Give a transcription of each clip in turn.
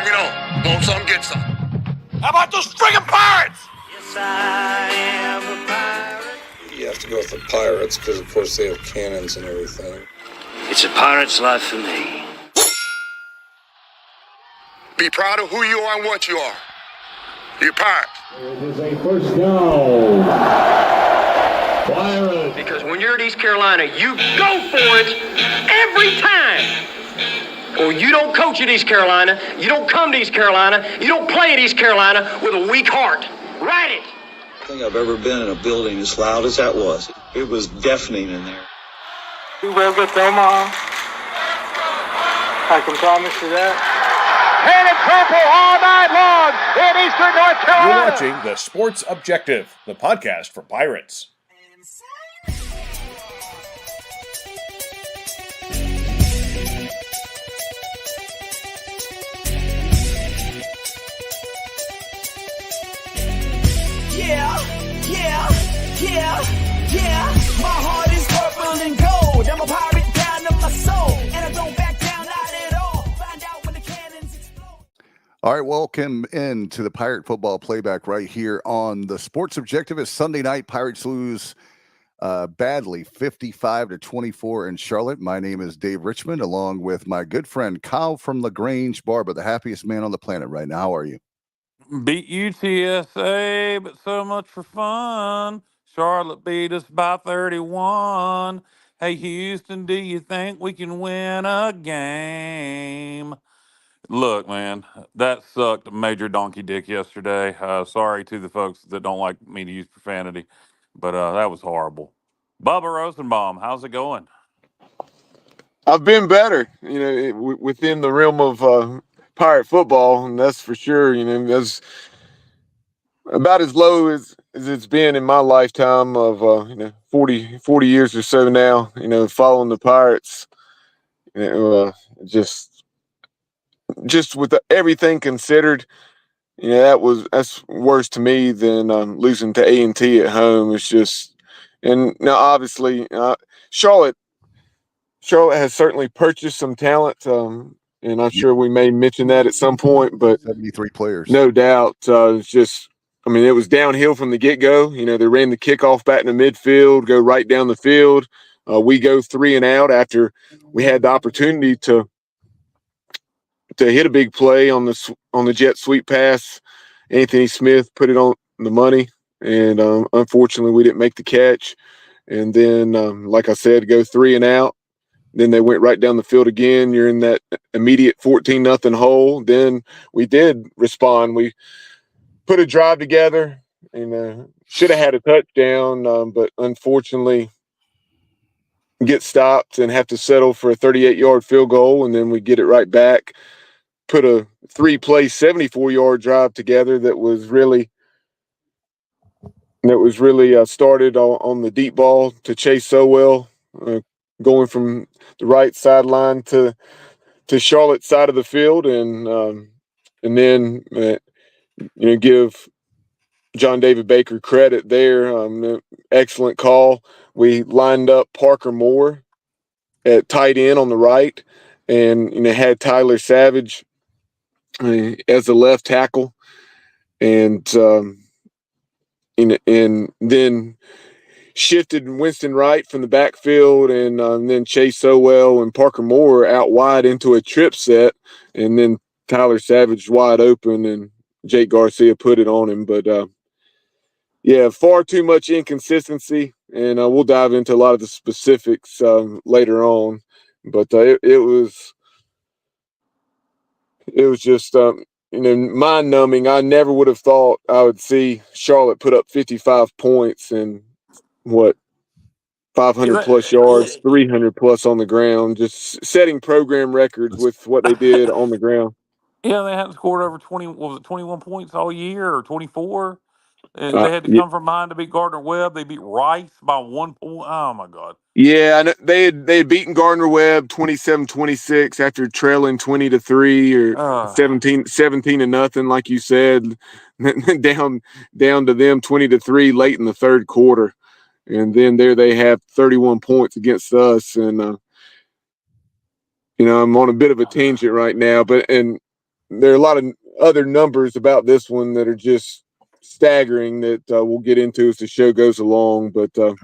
me know. Want some, get some. How about those friggin' Pirates? Yes, I am a pirate. You have to go with the Pirates because, of course, they have cannons and everything. It's a pirate's life for me. Be proud of who you are and what you are. You're Pirates. It is a first down. Pirates. Because when you're at East Carolina, you go for it every time. Or you don't coach at East Carolina, you don't come to East Carolina, you don't play at East Carolina with a weak heart. Write it. I don't think I've ever been in a building as loud as that was. It was deafening in there. We will get to Omaha. I can promise you that. Red and purple all night long in Eastern North Carolina. You're watching The Sports Objective, the podcast for Pirates. Yeah. My heart is purple and gold. I'm a pirate down to my soul. And I don't back down, not at all. Find out when the cannons explode. All right, welcome into the Pirate Football Playback right here on the Sports Objective. It's Sunday night. Pirates lose badly, 55-24 in Charlotte. My name is Dave Richmond, along with my good friend Kyle from LaGrange Barber, the happiest man on the planet right now. How are you? Beat UTSA, but so much for fun. Charlotte beat us by 31. Hey, Houston, do you think we can win a game? Look, man, that sucked major donkey dick yesterday. Sorry to the folks that don't like me to use profanity, but that was horrible. Bubba Rosenbaum, how's it going? I've been better, within the realm of pirate football, and that's for sure. That's about as low as it's been in my lifetime of 40 years or so now. Following the Pirates, just with everything considered, that's worse to me than losing to A&T at home. It's just, and now obviously Charlotte has certainly purchased some talent. And I'm sure we may mention that at some point, but 73 players, no doubt. It's just, it was downhill from the get-go. They ran the kickoff back in the midfield, go right down the field. We go 3 and out after we had the opportunity to hit a big play on the jet sweep pass. Anthony Smith put it on the money, and unfortunately we didn't make the catch. And then, like I said, go 3 and out. Then they went right down the field again. You're in that immediate 14-0 hole. Then we did respond. We put a drive together and should have had a touchdown, but unfortunately get stopped and have to settle for a 38-yard field goal, and then we get it right back. Put a 3-play 74-yard drive together that was really started on the deep ball to Chase Sowell, going from the right sideline to Charlotte's side of the field, and then give John David Baker credit there. Excellent call. We lined up Parker Moore at tight end on the right, and had Tyler Savage as the left tackle, and then shifted Winston Wright from the backfield, and then Chase Sowell and Parker Moore out wide into a trip set, and then Tyler Savage wide open, and Jake Garcia put it on him. But far too much inconsistency, and we'll dive into a lot of the specifics later on. But it was just mind-numbing. I never would have thought I would see Charlotte put up 55 points and 500 plus yards, 300 plus on the ground, just setting program records with what they did on the ground. Yeah, they hadn't scored over 21 points all year, or 24? They had to come from behind to beat Gardner-Webb. They beat Rice by 1 point. Oh, my God. Yeah, and they had beaten Gardner-Webb 27-26 after trailing 20-3 or 17-0, like you said, down to them 20-3 late in the third quarter. And then there they have 31 points against us. And, I'm on a bit of a tangent right now, and there are a lot of other numbers about this one that are just staggering that we'll get into as the show goes along. But a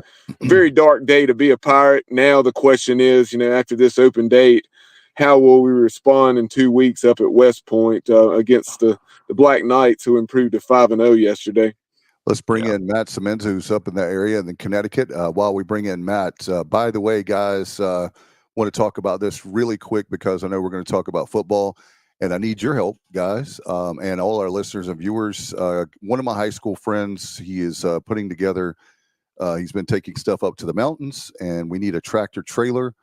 very dark day to be a Pirate. Now the question is, after this open date, how will we respond in 2 weeks up at West Point against the Black Knights, who improved to 5-0 yesterday? Let's bring in Matt Simmons, who's up in that area in Connecticut. While we bring in Matt, by the way, guys, want to talk about this really quick because I know we're going to talk about football, and I need your help, guys, and all our listeners and viewers. One of my high school friends, he is putting together, he's been taking stuff up to the mountains, and we need a tractor trailer.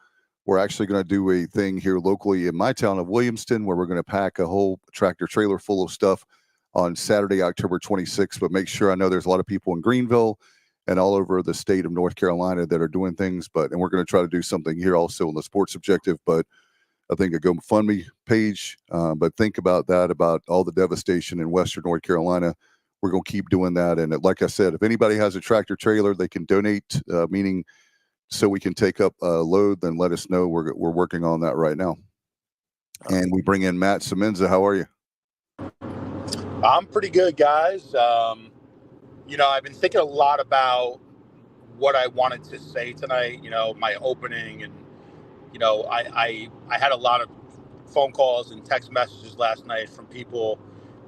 We're actually going to do a thing here locally in my town of Williamston where we're going to pack a whole tractor trailer full of stuff on Saturday, October 26th. But make sure, I know there's a lot of people in Greenville and all over the state of North Carolina that are doing things, and we're going to try to do something here also in the Sports Objective. But I think a GoFundMe page. But think about that, about all the devastation in Western North Carolina. We're going to keep doing that. And like I said, if anybody has a tractor trailer, they can donate, meaning so we can take up a load, then let us know. We're working on that right now. And we bring in Matt Simmons. How are you? I'm pretty good, guys. I've been thinking a lot about what I wanted to say tonight, my opening. And, I had a lot of phone calls and text messages last night from people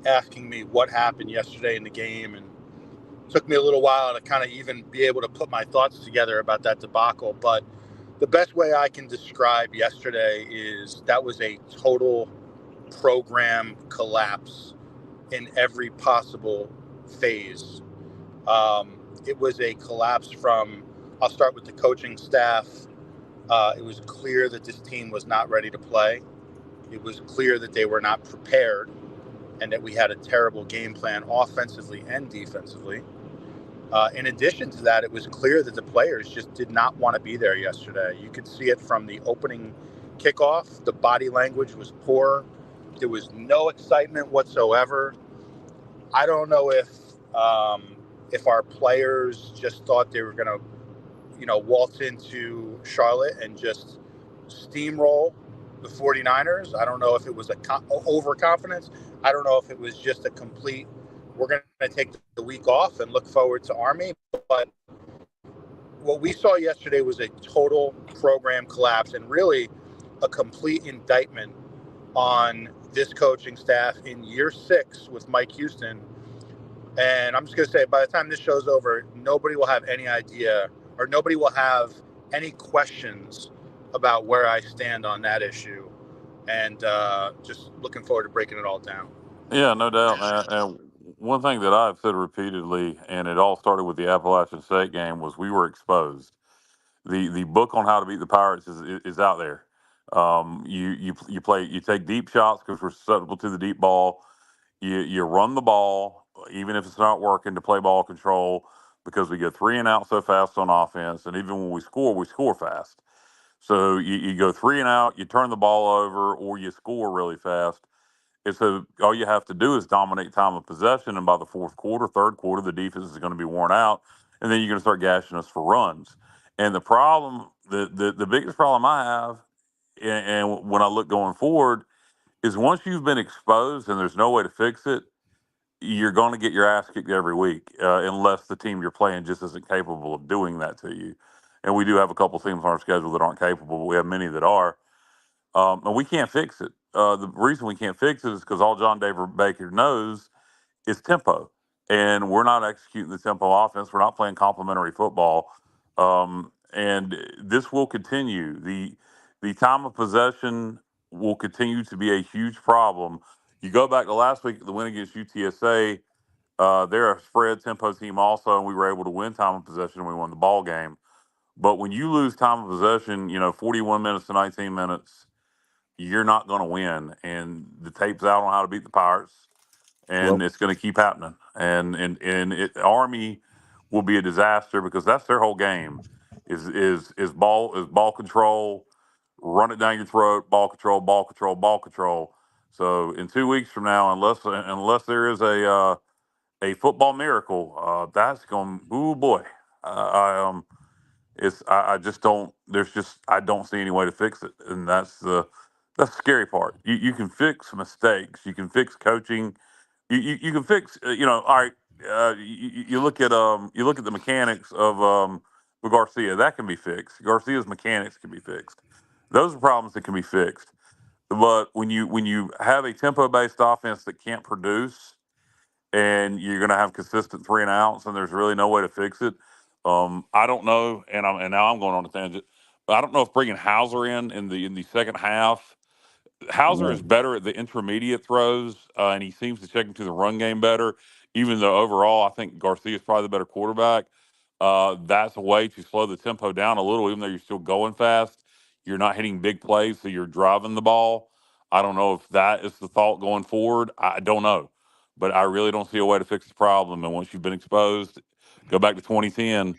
asking me what happened yesterday in the game. And it took me a little while to kind of even be able to put my thoughts together about that debacle. But the best way I can describe yesterday is that was a total program collapse in every possible phase. It was a collapse from, I'll start with the coaching staff. It was clear that this team was not ready to play. It was clear that they were not prepared and that we had a terrible game plan offensively and defensively. In addition to that, it was clear that the players just did not want to be there yesterday. You could see it from the opening kickoff. The body language was poor. There was no excitement whatsoever. I don't know if our players just thought they were going to, waltz into Charlotte and just steamroll the 49ers. I don't know if it was overconfidence. I don't know if it was just a complete, we're going to take the week off and look forward to Army. But what we saw yesterday was a total program collapse and really a complete indictment on this coaching staff in year 6 with Mike Houston. And I'm just going to say, by the time this show's over, nobody will have any idea, or nobody will have any questions about where I stand on that issue. And just looking forward to breaking it all down. Yeah, no doubt. And one thing that I've said repeatedly, and it all started with the Appalachian State game, was we were exposed. The book on how to beat the Pirates is out there. You take deep shots because we're susceptible to the deep ball. You run the ball even if it's not working to play ball control because we go 3 and out so fast on offense, and even when we score fast. So you go 3 and out, you turn the ball over, or you score really fast. And so all you have to do is dominate time of possession, and by the fourth quarter, third quarter, the defense is going to be worn out, and then you're going to start gashing us for runs. And the problem, the biggest problem I have, and when I look going forward, is once you've been exposed and there's no way to fix it, you're going to get your ass kicked every week, unless the team you're playing just isn't capable of doing that to you. And we do have a couple teams on our schedule that aren't capable, but we have many that are. And we can't fix it. The reason we can't fix it is because all John David Baker knows is tempo. And we're not executing the tempo offense. We're not playing complementary football. And this will continue. The time of possession will continue to be a huge problem. You go back to last week, the win against UTSA, they're a spread tempo team also, and we were able to win time of possession and we won the ball game. But when you lose time of possession, 41 minutes to 19 minutes, you're not going to win. And the tape's out on how to beat the Pirates, and it's going to keep happening. And Army will be a disaster because that's their whole game is ball control, run it down your throat, ball control, ball control, ball control. So in 2 weeks from now, unless there is a football miracle, that's going. Oh boy, I just don't. I don't see any way to fix it, and that's the That's the scary part. You can fix mistakes. You can fix coaching. You can fix. All right. You look at the mechanics of with Garcia. That can be fixed. Garcia's mechanics can be fixed. Those are problems that can be fixed. But when you have a tempo based offense that can't produce, and you're going to have consistent 3 and outs, and there's really no way to fix it. I don't know, and now I'm going on a tangent. But I don't know if bringing Hauser in the second half. Hauser is better at the intermediate throws, and he seems to check into the run game better. Even though overall, I think Garcia is probably the better quarterback. That's a way to slow the tempo down a little, even though you're still going fast. You're not hitting big plays, so you're driving the ball. I don't know if that is the thought going forward. I don't know, but I really don't see a way to fix the problem. And once you've been exposed, go back to 2010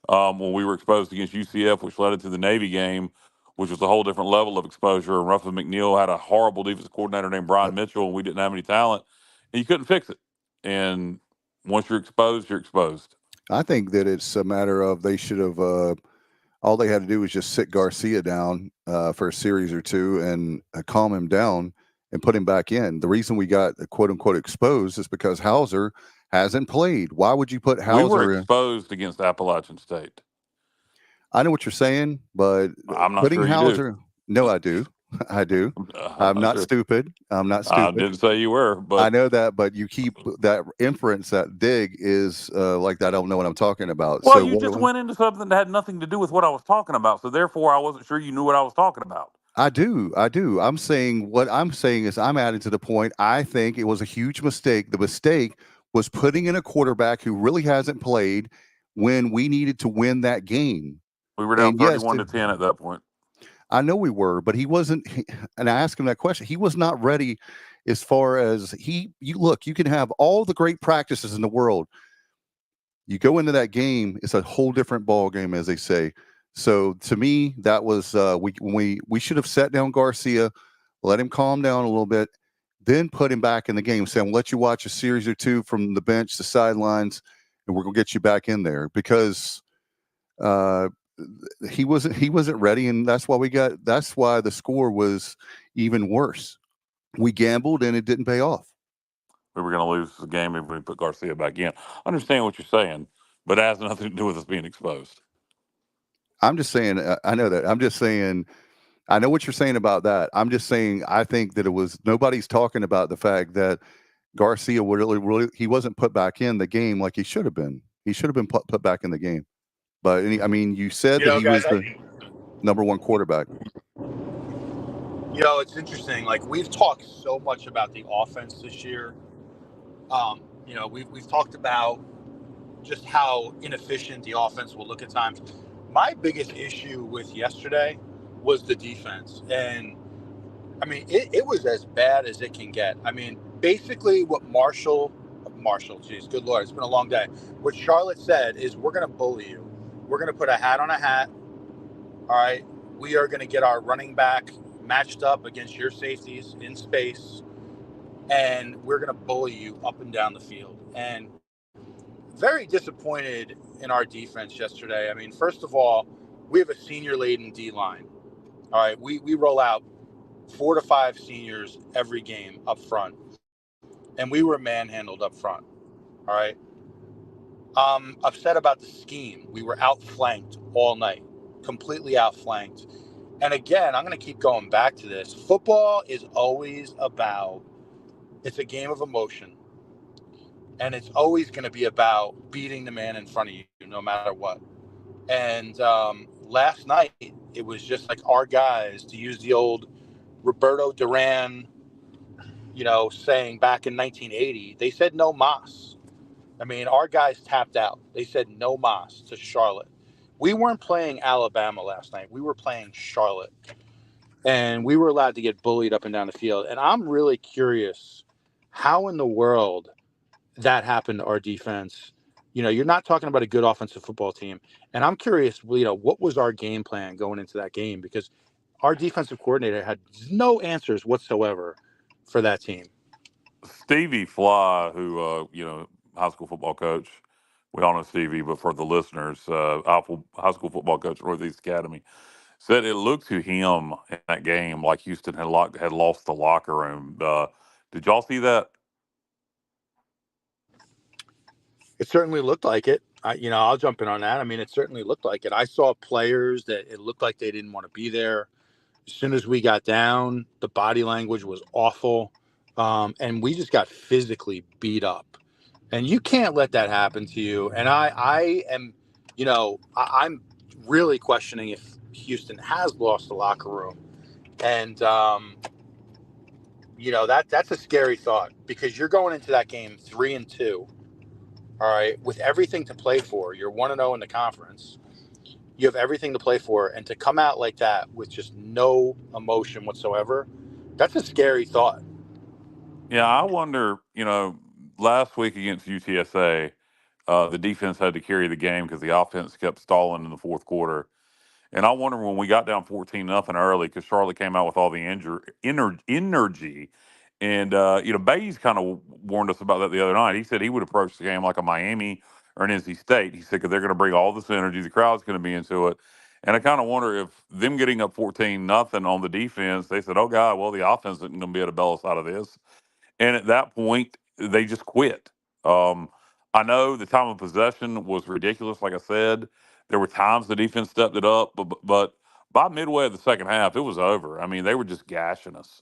when we were exposed against UCF, which led into the Navy game, which was a whole different level of exposure. And Ruffin McNeil had a horrible defensive coordinator named Brian Mitchell, and we didn't have any talent, and you couldn't fix it. And once you're exposed, you're exposed. I think that it's a matter of they should have all they had to do was just sit Garcia down for a series or two and calm him down and put him back in. The reason we got quote unquote exposed is because Hauser hasn't played. Why would you put Hauser We were in? exposed against Appalachian State. I know what you're saying, but I'm not putting sure you Hauser. do. No, I do. I do. I'm not sure. stupid. I'm not I stupid. didn't say you were, but I know that, but you keep that inference, that dig is like that. I don't know what I'm talking about. well, So you just went into something that had nothing to do with what I was talking about. So therefore, I wasn't sure you knew what I was talking about. I do. I'm saying what I'm saying is I'm adding to the point. I think it was a huge mistake. The mistake was putting in a quarterback who really hasn't played when we needed to win that game. We were down And yes, 31-10 at that point. I know we were, but he wasn't. And I asked him that question. He was not ready as far as you look, you can have all the great practices in the world. You go into that game, it's a whole different ball game, as they say. So to me, that was we should have sat down Garcia, let him calm down a little bit, then put him back in the game. Say, I'm gonna let you watch a series or two from the bench, the sidelines, and we're gonna get you back in there because he wasn't ready, and that's why the score was even worse. We gambled and it didn't pay off. We were going to lose the game if we put Garcia back in. I understand what you're saying, but it has nothing to do with us being exposed. I'm just saying, I know that. I'm just saying, I know what you're saying about that. I'm just saying, I think that nobody's talking about the fact that Garcia really, he wasn't put back in the game like he should have been. He should have been put back in the game. But you said that he was the number one quarterback. It's interesting. Like, we've talked so much about the offense this year. We've talked about just how inefficient the offense will look at times. My biggest issue with yesterday was the defense. And, it was as bad as it can get. Basically what Marshall, geez, good Lord, it's been a long day. What Charlotte said is, we're going to bully you. We're going to put a hat on a hat. All right. We are going to get our running back matched up against your safeties in space. And we're going to bully you up and down the field. And very disappointed in our defense yesterday. First of all, we have a senior-laden D-line. All right, we roll out 4 to 5 seniors every game up front. And we were manhandled up front. All right. I'm upset about the scheme. We were outflanked all night, completely outflanked. And again, I'm going to keep going back to this. Football is always it's a game of emotion. And it's always going to be about beating the man in front of you, no matter what. And last night, it was just like our guys, to use the old Roberto Duran, saying back in 1980, they said no mas. Our guys tapped out. They said no mas to Charlotte. We weren't playing Alabama last night. We were playing Charlotte. And we were allowed to get bullied up and down the field. And I'm really curious how in the world that happened to our defense. You're not talking about a good offensive football team. And I'm curious, what was our game plan going into that game? Because our defensive coordinator had no answers whatsoever for that team. Stevie Fly, who, high school football coach, we all know Stevie, but for the listeners, high school football coach at Northeast Academy, said it looked to him in that game like Houston had lost the locker room. Did y'all see that? It certainly looked like it. I'll jump in on that. I mean, it certainly looked like it. I saw players that it looked like they didn't want to be there. As soon as we got down, the body language was awful, and we just got physically beat up. And you can't let that happen to you. And I am, I'm really questioning if Houston has lost the locker room. And that's a scary thought because you're going into that game 3-2. All right, with everything to play for. You're 1-0 in the conference. You have everything to play for, and to come out like that with just no emotion whatsoever, that's a scary thought. Yeah, I wonder, last week against UTSA, the defense had to carry the game because the offense kept stalling in the fourth quarter. And I wonder when we got down 14-0 early because Charlotte came out with all the energy. And, Bays kind of warned us about that the other night. He said he would approach the game like a Miami or an NC State. He said, because they're going to bring all this energy. The crowd's going to be into it. And I kind of wonder if them getting up 14-0 on the defense, they said, oh, God, well, the offense isn't going to be able to bail us out of this. And at that point, they just quit. I know the time of possession was ridiculous. Like I said, there were times the defense stepped it up, but by midway of the second half, it was over. I mean, they were just gashing us.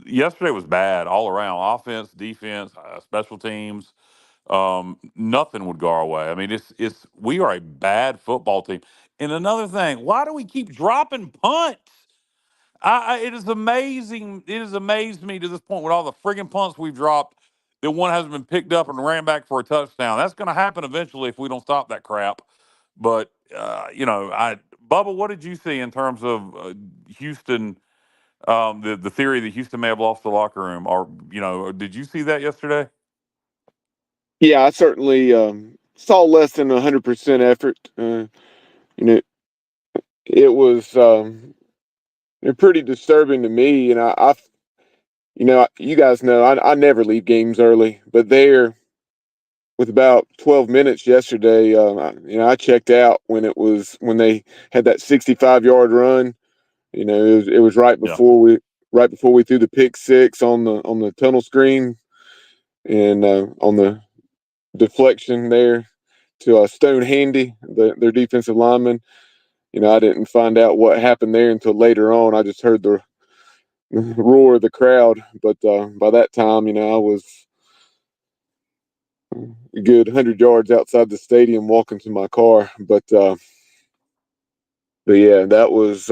Yesterday was bad all around, offense, defense, special teams. Nothing would go our way. I mean, it's we are a bad football team. And another thing, why do we keep dropping punts? It is amazing. It has amazed me to this point with all the friggin' punts we've dropped that one hasn't been picked up and ran back for a touchdown. That's going to happen eventually if we don't stop that crap. But Bubba, what did you see in terms of Houston? The theory that Houston may have lost the locker room, or did you see that yesterday? Yeah, I certainly saw less than 100% effort. It was pretty disturbing to me, and you guys know I never leave games early, but there with about 12 minutes yesterday, I checked out when they had that 65-yard run. It was right before we threw the pick six on the tunnel screen, and on the deflection there to Stone Handy, their defensive lineman. I didn't find out what happened there until later on. I just heard the roar of the crowd, but by that time, I was a good 100 yards outside the stadium walking to my car. But yeah, that was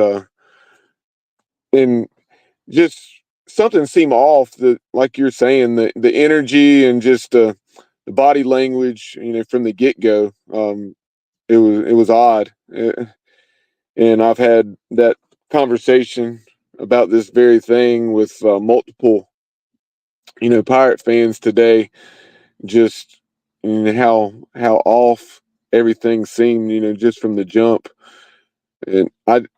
and just something seemed off. That, like you're saying, the energy and just the body language, from the get go, it was odd. And I've had that conversation about this very thing with multiple, Pirate fans today. Just how off everything seemed, just from the jump. And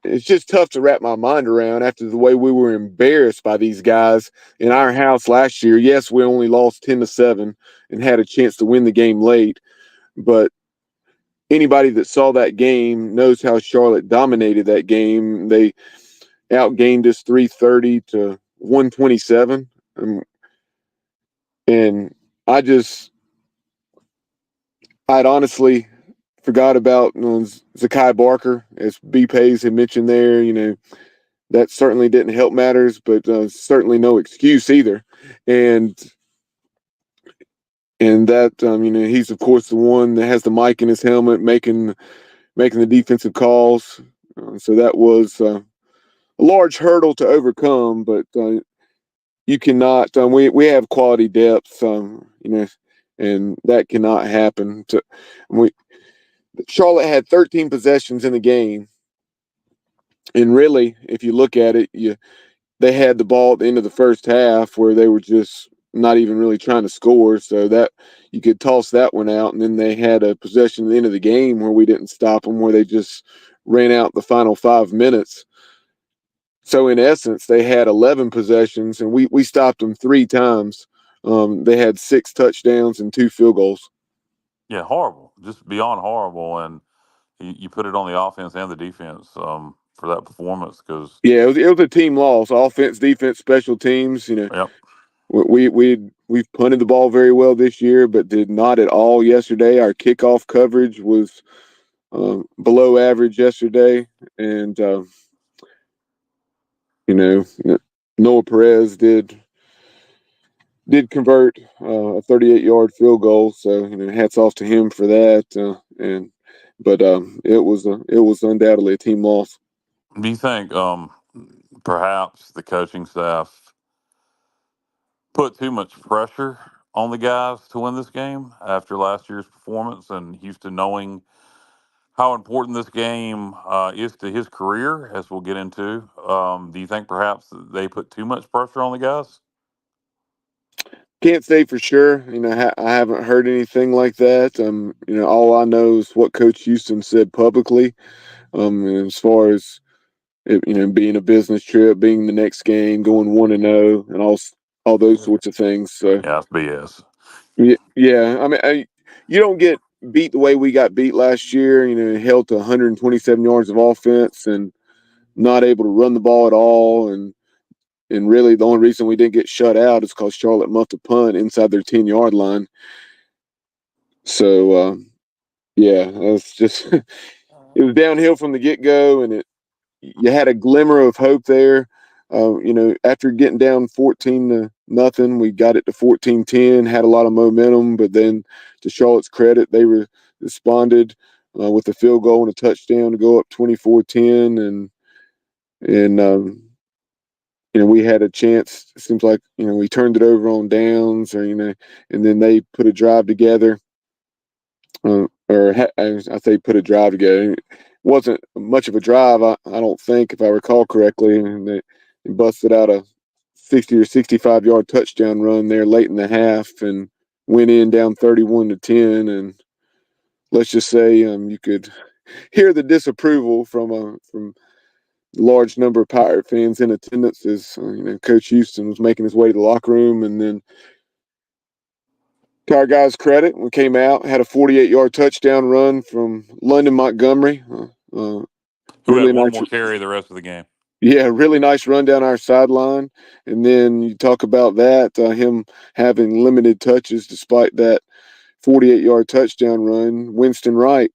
it's just tough to wrap my mind around after the way we were embarrassed by these guys in our house last year. Yes, we only lost 10-7 and had a chance to win the game late, but anybody that saw that game knows how Charlotte dominated that game. They outgained us 330 to 127. And I'd honestly forgot about Zakai Barker, as B. Pays had mentioned there. That certainly didn't help matters, but certainly no excuse either. And that, he's of course the one that has the mic in his helmet, making the defensive calls. So that was a large hurdle to overcome, but you cannot. We have quality depth, and that cannot happen. Charlotte had 13 possessions in the game, and really, if you look at it, they had the ball at the end of the first half where they were just not even really trying to score. So that you could toss that one out, and then they had a possession at the end of the game where we didn't stop them, where they just ran out the final 5 minutes. So in essence, they had 11 possessions, and we stopped them 3 times. They had 6 touchdowns and 2 field goals. Yeah, horrible, just beyond horrible. And You put it on the offense and the defense for that performance because Yeah, it was a team loss. Offense, defense, special teams. yep. We've punted the ball very well this year, but did not at all yesterday. Our kickoff coverage was below average yesterday, and Noah Perez did convert a 38-yard field goal. So hats off to him for that. But it was undoubtedly a team loss. Do you think perhaps the coaching staff put too much pressure on the guys to win this game after last year's performance and Houston knowing how important this game is to his career, as we'll get into? Do you think perhaps they put too much pressure on the guys? Can't say for sure. I haven't heard anything like that. All I know is what Coach Houston said publicly. And as far as it, being a business trip, being the next game, going 1-0, and all those sorts of things. So Yeah, it's BS. yeah. I mean, you don't get beat the way we got beat last year. Held to 127 yards of offense and not able to run the ball at all. And really, the only reason we didn't get shut out is because Charlotte muffed a punt inside their 10-yard line. So yeah, it's just it was downhill from the get-go, and you had a glimmer of hope there. After getting down 14-0, we got it to 14-10, had a lot of momentum, but then to Charlotte's credit, they responded with a field goal and a touchdown to go up 24-10, and we had a chance. It seems like we turned it over on downs, or and then they put a drive together. I say put a drive together. It wasn't much of a drive, I don't think, if I recall correctly. And they busted out a 60 or 65-yard touchdown run there late in the half and went in down 31-10. And let's just say you could hear the disapproval from a large number of Pirate fans in attendance as Coach Houston was making his way to the locker room. And then, to our guys' credit, we came out, had a 48-yard touchdown run from London Montgomery. Who Really had one nice, more carry the rest of the game. yeah, really nice run down our sideline. And then you talk about that, him having limited touches despite that 48-yard touchdown run. Winston Wright,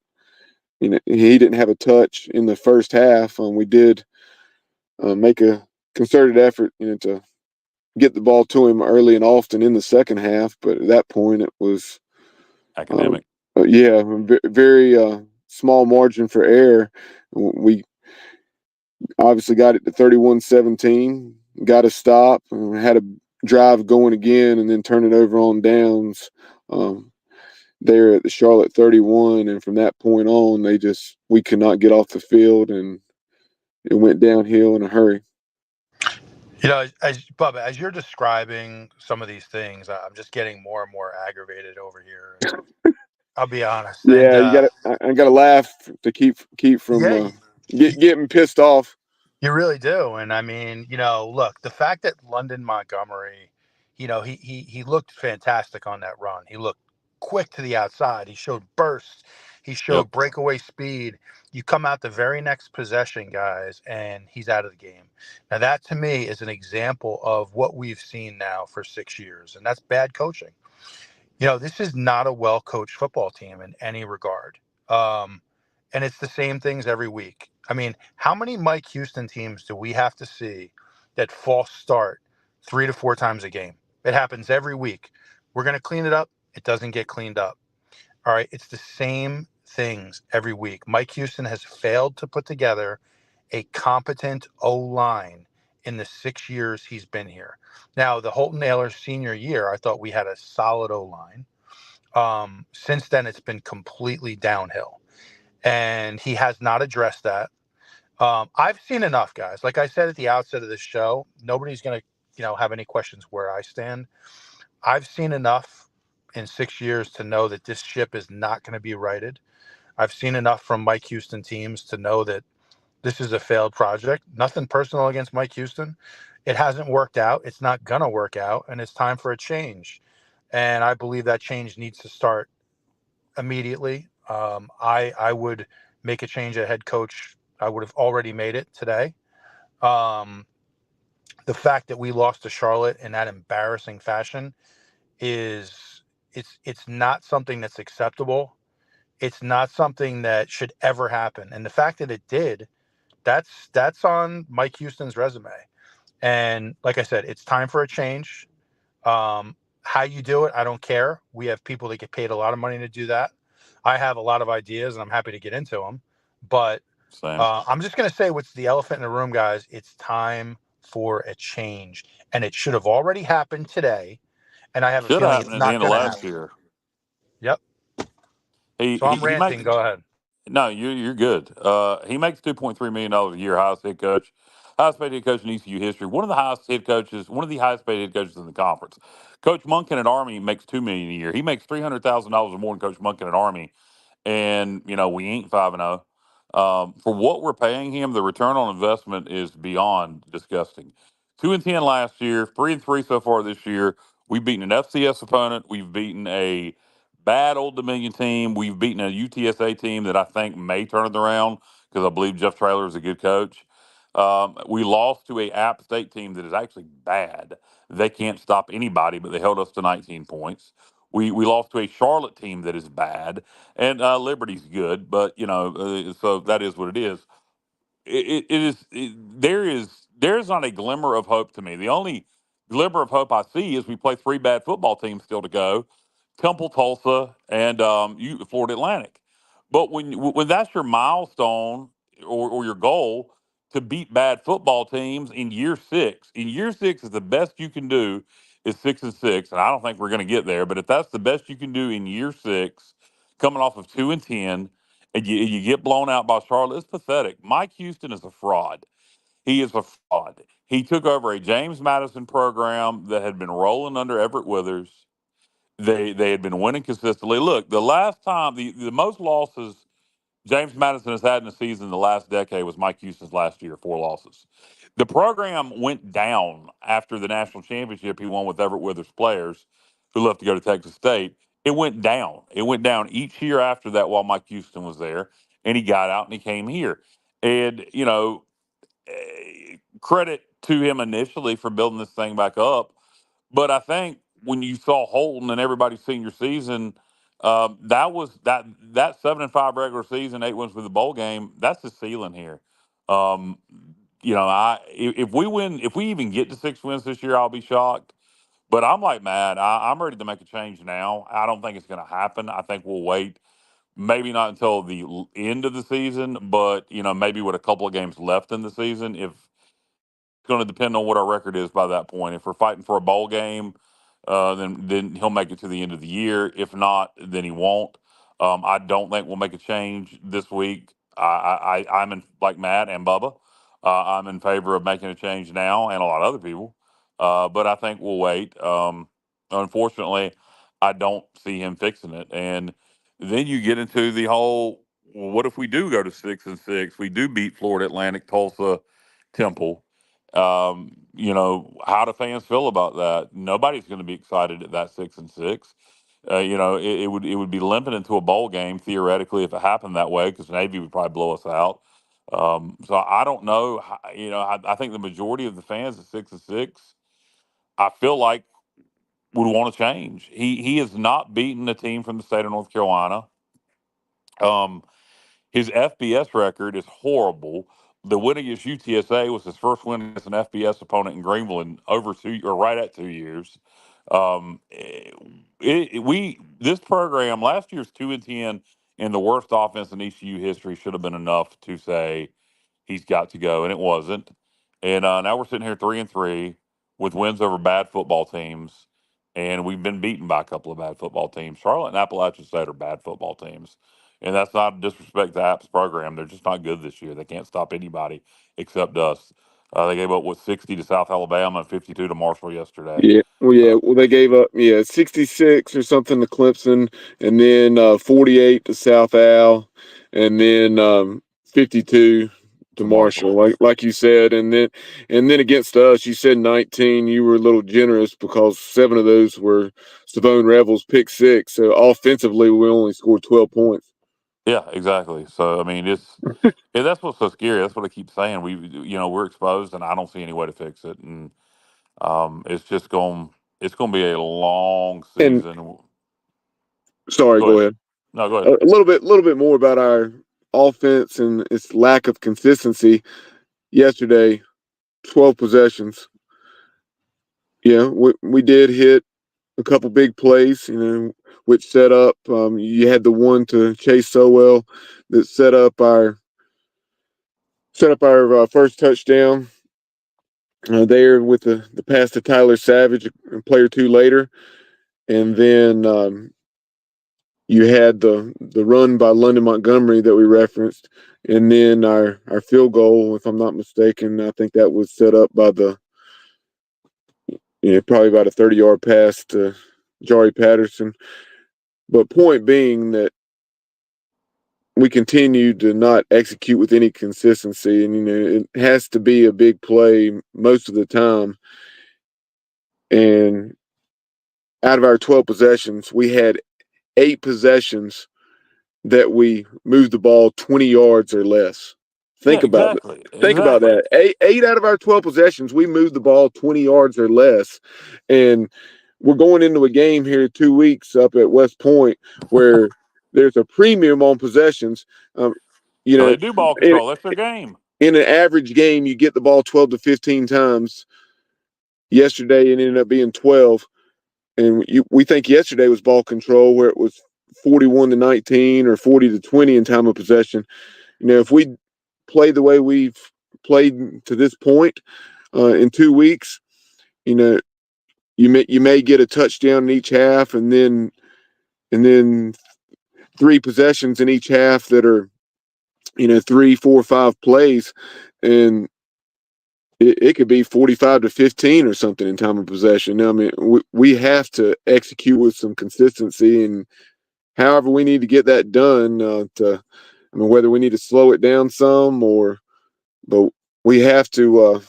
he didn't have a touch in the first half. We did make a concerted effort, to get the ball to him early and often in the second half. But at that point, it was Academic. yeah, very small margin for error. We obviously got it to 31-17, got a stop, had a drive going again, and then turn it over on downs there at the Charlotte 31. And from that point on, we could not get off the field, and it went downhill in a hurry. Bubba, as you're describing some of these things, I'm just getting more and more aggravated over here. I'll be honest. Yeah, And, I got to laugh to keep from getting pissed off. You really do. And I mean, look, the fact that London Montgomery, he looked fantastic on that run. He looked quick to the outside. He showed burst. He showed breakaway speed. You come out the very next possession, guys, and he's out of the game. Now, that to me is an example of what we've seen now for 6 years, and that's bad coaching. This is not a well-coached football team in any regard. And it's the same things every week. I mean, how many Mike Houston teams do we have to see that false start 3 to 4 times a game? It happens every week. We're going to clean it up. It doesn't get cleaned up. All right. It's the same things every week. Mike Houston has failed to put together a competent O-line in the 6 years he's been here. Now, the Holton Naylor senior year, I thought we had a solid O-line. Since then, it's been completely downhill. And he has not addressed that. I've seen enough, guys. Like I said at the outset of this show, nobody's going to, have any questions where I stand. I've seen enough in 6 years to know that this ship is not going to be righted. I've seen enough from Mike Houston teams to know that this is a failed project. Nothing personal against Mike Houston. It hasn't worked out. It's not going to work out. And it's time for a change. And I believe that change needs to start immediately. I would make a change at head coach, I would have already made it today. The fact that we lost to Charlotte in that embarrassing fashion is it's not something that's acceptable. It's not something that should ever happen. And the fact that it did, that's on Mike Houston's resume. And like I said, it's time for a change. How you do it, I don't care. We have people that get paid a lot of money to do that. I have a lot of ideas, and I'm happy to get into them. But I'm just going to say what's the elephant in the room, guys. It's time for a change. And it should have already happened today. And I have a feeling it's Happened at the not end of going to last happen. year. Yep. So I'm ranting. Go ahead. No, you're good. He makes $2.3 million a year, highest head coach, highest paid head coach in ECU history. One of the highest paid head coaches in the conference. Coach Monken at Army makes $2 million a year. He makes $300,000 more than Coach Monken at Army, and we ain't 5-0. For what we're paying him, the return on investment is beyond disgusting. 2-10 last year, 3-3 so far this year. We've beaten an FCS opponent. We've beaten a bad Old Dominion team. We've beaten a UTSA team that I think may turn it around because I believe Jeff Traylor is a good coach. We lost to a App State team that is actually bad. They can't stop anybody, but they held us to 19 points. We lost to a Charlotte team that is bad, and Liberty's good, but so that is what it is. There's not a glimmer of hope to me. The only glimmer of hope I see is we play three bad football teams still to go: Temple, Tulsa, and Florida Atlantic. But when that's your milestone or your goal to beat bad football teams in year six is the best you can do is 6-6, and I don't think we're going to get there. But if that's the best you can do in year six, coming off of 2-10, and you get blown out by Charlotte, it's pathetic. Mike Houston is a fraud. He is a fraud. He took over a James Madison program that had been rolling under Everett Withers. They had been winning consistently. Look, the last time the most losses James Madison has had in a season in the last decade was Mike Houston's last year, 4 losses. The program went down after the national championship he won with Everett Withers players who left to go to Texas State. It went down. It went down each year after that while Mike Houston was there, and he got out and he came here. And, credit to him initially for building this thing back up. But I think when you saw Holton and everybody's senior season, that was that 7-5 regular season, 8 wins for the bowl game. That's the ceiling here. Um, if we win, if we even get to 6 wins this year, I'll be shocked. But I'm like Matt. I'm ready to make a change now. I don't think it's going to happen. I think we'll wait. Maybe not until the end of the season, but maybe with a couple of games left in the season. If it's going to depend on what our record is by that point. If we're fighting for a bowl game, then he'll make it to the end of the year. If not, then he won't. I don't think we'll make a change this week. I'm in, like Matt and Bubba. I'm in favor of making a change now, and a lot of other people. But I think we'll wait. Unfortunately, I don't see him fixing it. And then you get into the whole: well, what if we do go to 6-6? We do beat Florida Atlantic, Tulsa, Temple. How do fans feel about that? Nobody's going to be excited at that 6-6. It would be limping into a bowl game theoretically if it happened that way, because Navy would probably blow us out. So I don't know. I think the majority of the fans at 6-6, I feel like, would want to change. He has not beaten a team from the state of North Carolina. His FBS record is horrible. The win against UTSA was his first win against an FBS opponent in Greenville in over 2 or right at 2 years. This program last year's 2-10 and the worst offense in ECU history should have been enough to say he's got to go, and it wasn't. And now we're sitting here 3-3 with wins over bad football teams, and we've been beaten by a couple of bad football teams. Charlotte and Appalachian State are bad football teams. And that's not a disrespect to App's program. They're just not good this year. They can't stop anybody except us. They gave up 60 to South Alabama and 52 to Marshall yesterday. Yeah, well, they gave up 66 or something to Clemson, and then 48 to South Al, and then 52 to Marshall, like you said, and then against us, you said 19. You were a little generous because 7 of those were Savone Revel's pick 6. So offensively, we only scored 12 points. Yeah, exactly. So I mean, that's what's so scary. That's what I keep saying. We're exposed, and I don't see any way to fix it. And it's going to be a long And season. sorry, Go go ahead. ahead. No, go ahead. A little bit more about our offense and its lack of consistency. Yesterday, 12 possessions. Yeah, we did hit a couple big plays, which set up. You had the one to Chase Sowell that set up our first touchdown there with the pass to Tyler Savage, a play or two later, and then you had the run by London Montgomery that we referenced, and then our field goal, if I'm not mistaken, I think that was set up by probably about a 30-yard pass to Jari Patterson. But point being that we continue to not execute with any consistency, and it has to be a big play most of the time. And out of our 12 possessions, we had 8 possessions that we moved the ball 20 yards or less. Yeah, Think about it. exactly, Think about exactly. that. Eight out of our 12 possessions, we moved the ball 20 yards or less. And we're going into a game here 2 weeks up at West Point where there's a premium on possessions. You So know, they do ball in, control. That's their game. in an average game, you get the ball 12 to 15 times. Yesterday, it ended up being 12. And we think yesterday was ball control where it was 41 to 19 or 40 to 20 in time of possession. If we play the way we've played to this point in 2 weeks, you may get a touchdown in each half, and then 3 possessions in each half that are 3, 4, 5 plays, and it could be 45 to 15 or something in time of possession. Now, I mean, we have to execute with some consistency, and however we need to get that done. Whether we need to slow it down some, but we have to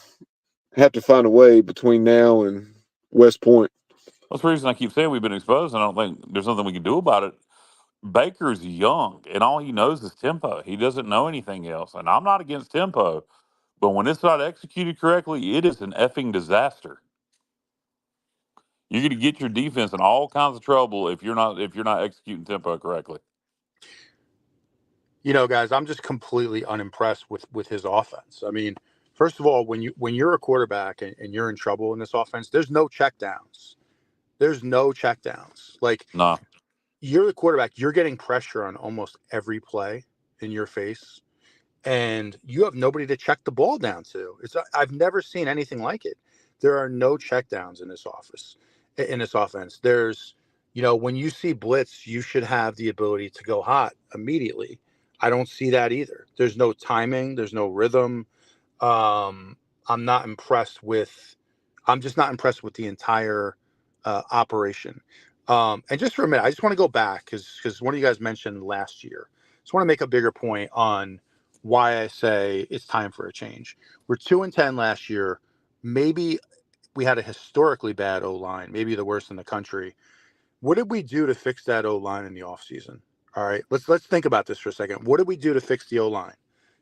find a way between now and West Point. That's the reason I keep saying we've been exposed. And I don't think there's nothing we can do about it. Baker's young, and all he knows is tempo. He doesn't know anything else. And I'm not against tempo, but when it's not executed correctly, it is an effing disaster. You're going to get your defense in all kinds of trouble if you're not executing tempo correctly. Guys, I'm just completely unimpressed with his offense. I mean, first of all, when you're a quarterback and you're in trouble in this offense, there's no checkdowns. There's no checkdowns. Like, No. you're the quarterback, you're getting pressure on almost every play in your face, and you have nobody to check the ball down to. I've never seen anything like it. There are no checkdowns in this offense. There's, when you see blitz, you should have the ability to go hot immediately. I don't see that either. There's no timing. There's no rhythm. Um, I'm not impressed with. I'm just not impressed with the entire operation. And just for a minute, I just want to go back because one of you guys mentioned last year. Just want to make a bigger point on why I say it's time for a change. We're 2-10 last year. Maybe we had a historically bad O-line, maybe the worst in the country. What did we do to fix that O-line in the offseason? All right, let's think about this for a second. What did we do to fix the O-line?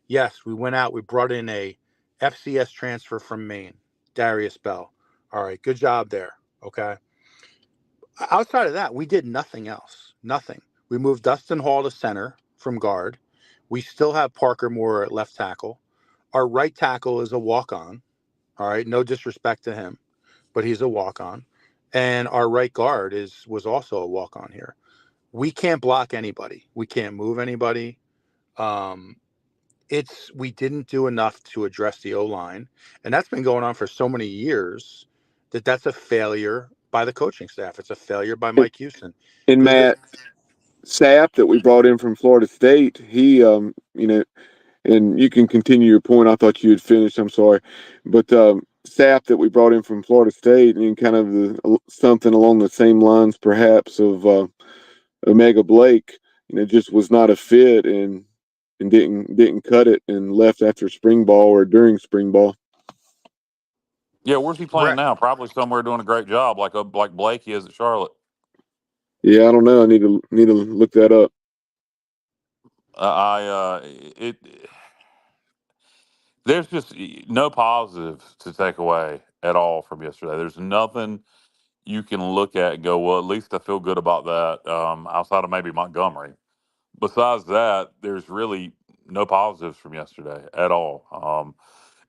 Yes, we went out, we brought in a FCS transfer from Maine, Darius Bell. All right, good job there. Okay. Outside of that, we did nothing else. Nothing. We moved Dustin Hall to center from guard. We still have Parker Moore at left tackle. Our right tackle is a walk-on. All right, no disrespect to him, but he's a walk-on. And our right guard was also a walk-on here. We can't block anybody. We can't move anybody. We didn't do enough to address the O-line, and that's been going on for so many years that's a failure by the coaching staff. It's a failure by Mike Houston. And Matt Sapp that we brought in from Florida State, he, and you can continue your point. I thought you had finished. I'm sorry, but Sapp that we brought in from Florida State, and kind of something along the same lines, perhaps, of Omega Blake, just was not a fit and didn't cut it and left after spring ball or during spring ball. Yeah, where's he playing now? Probably somewhere doing a great job, like Blake is at Charlotte. Yeah, I don't know. I need to look that up. it. There's just no positives to take away at all from yesterday. There's nothing you can look at and go, well, at least I feel good about that. Outside of maybe Montgomery. Besides that, there's really no positives from yesterday at all.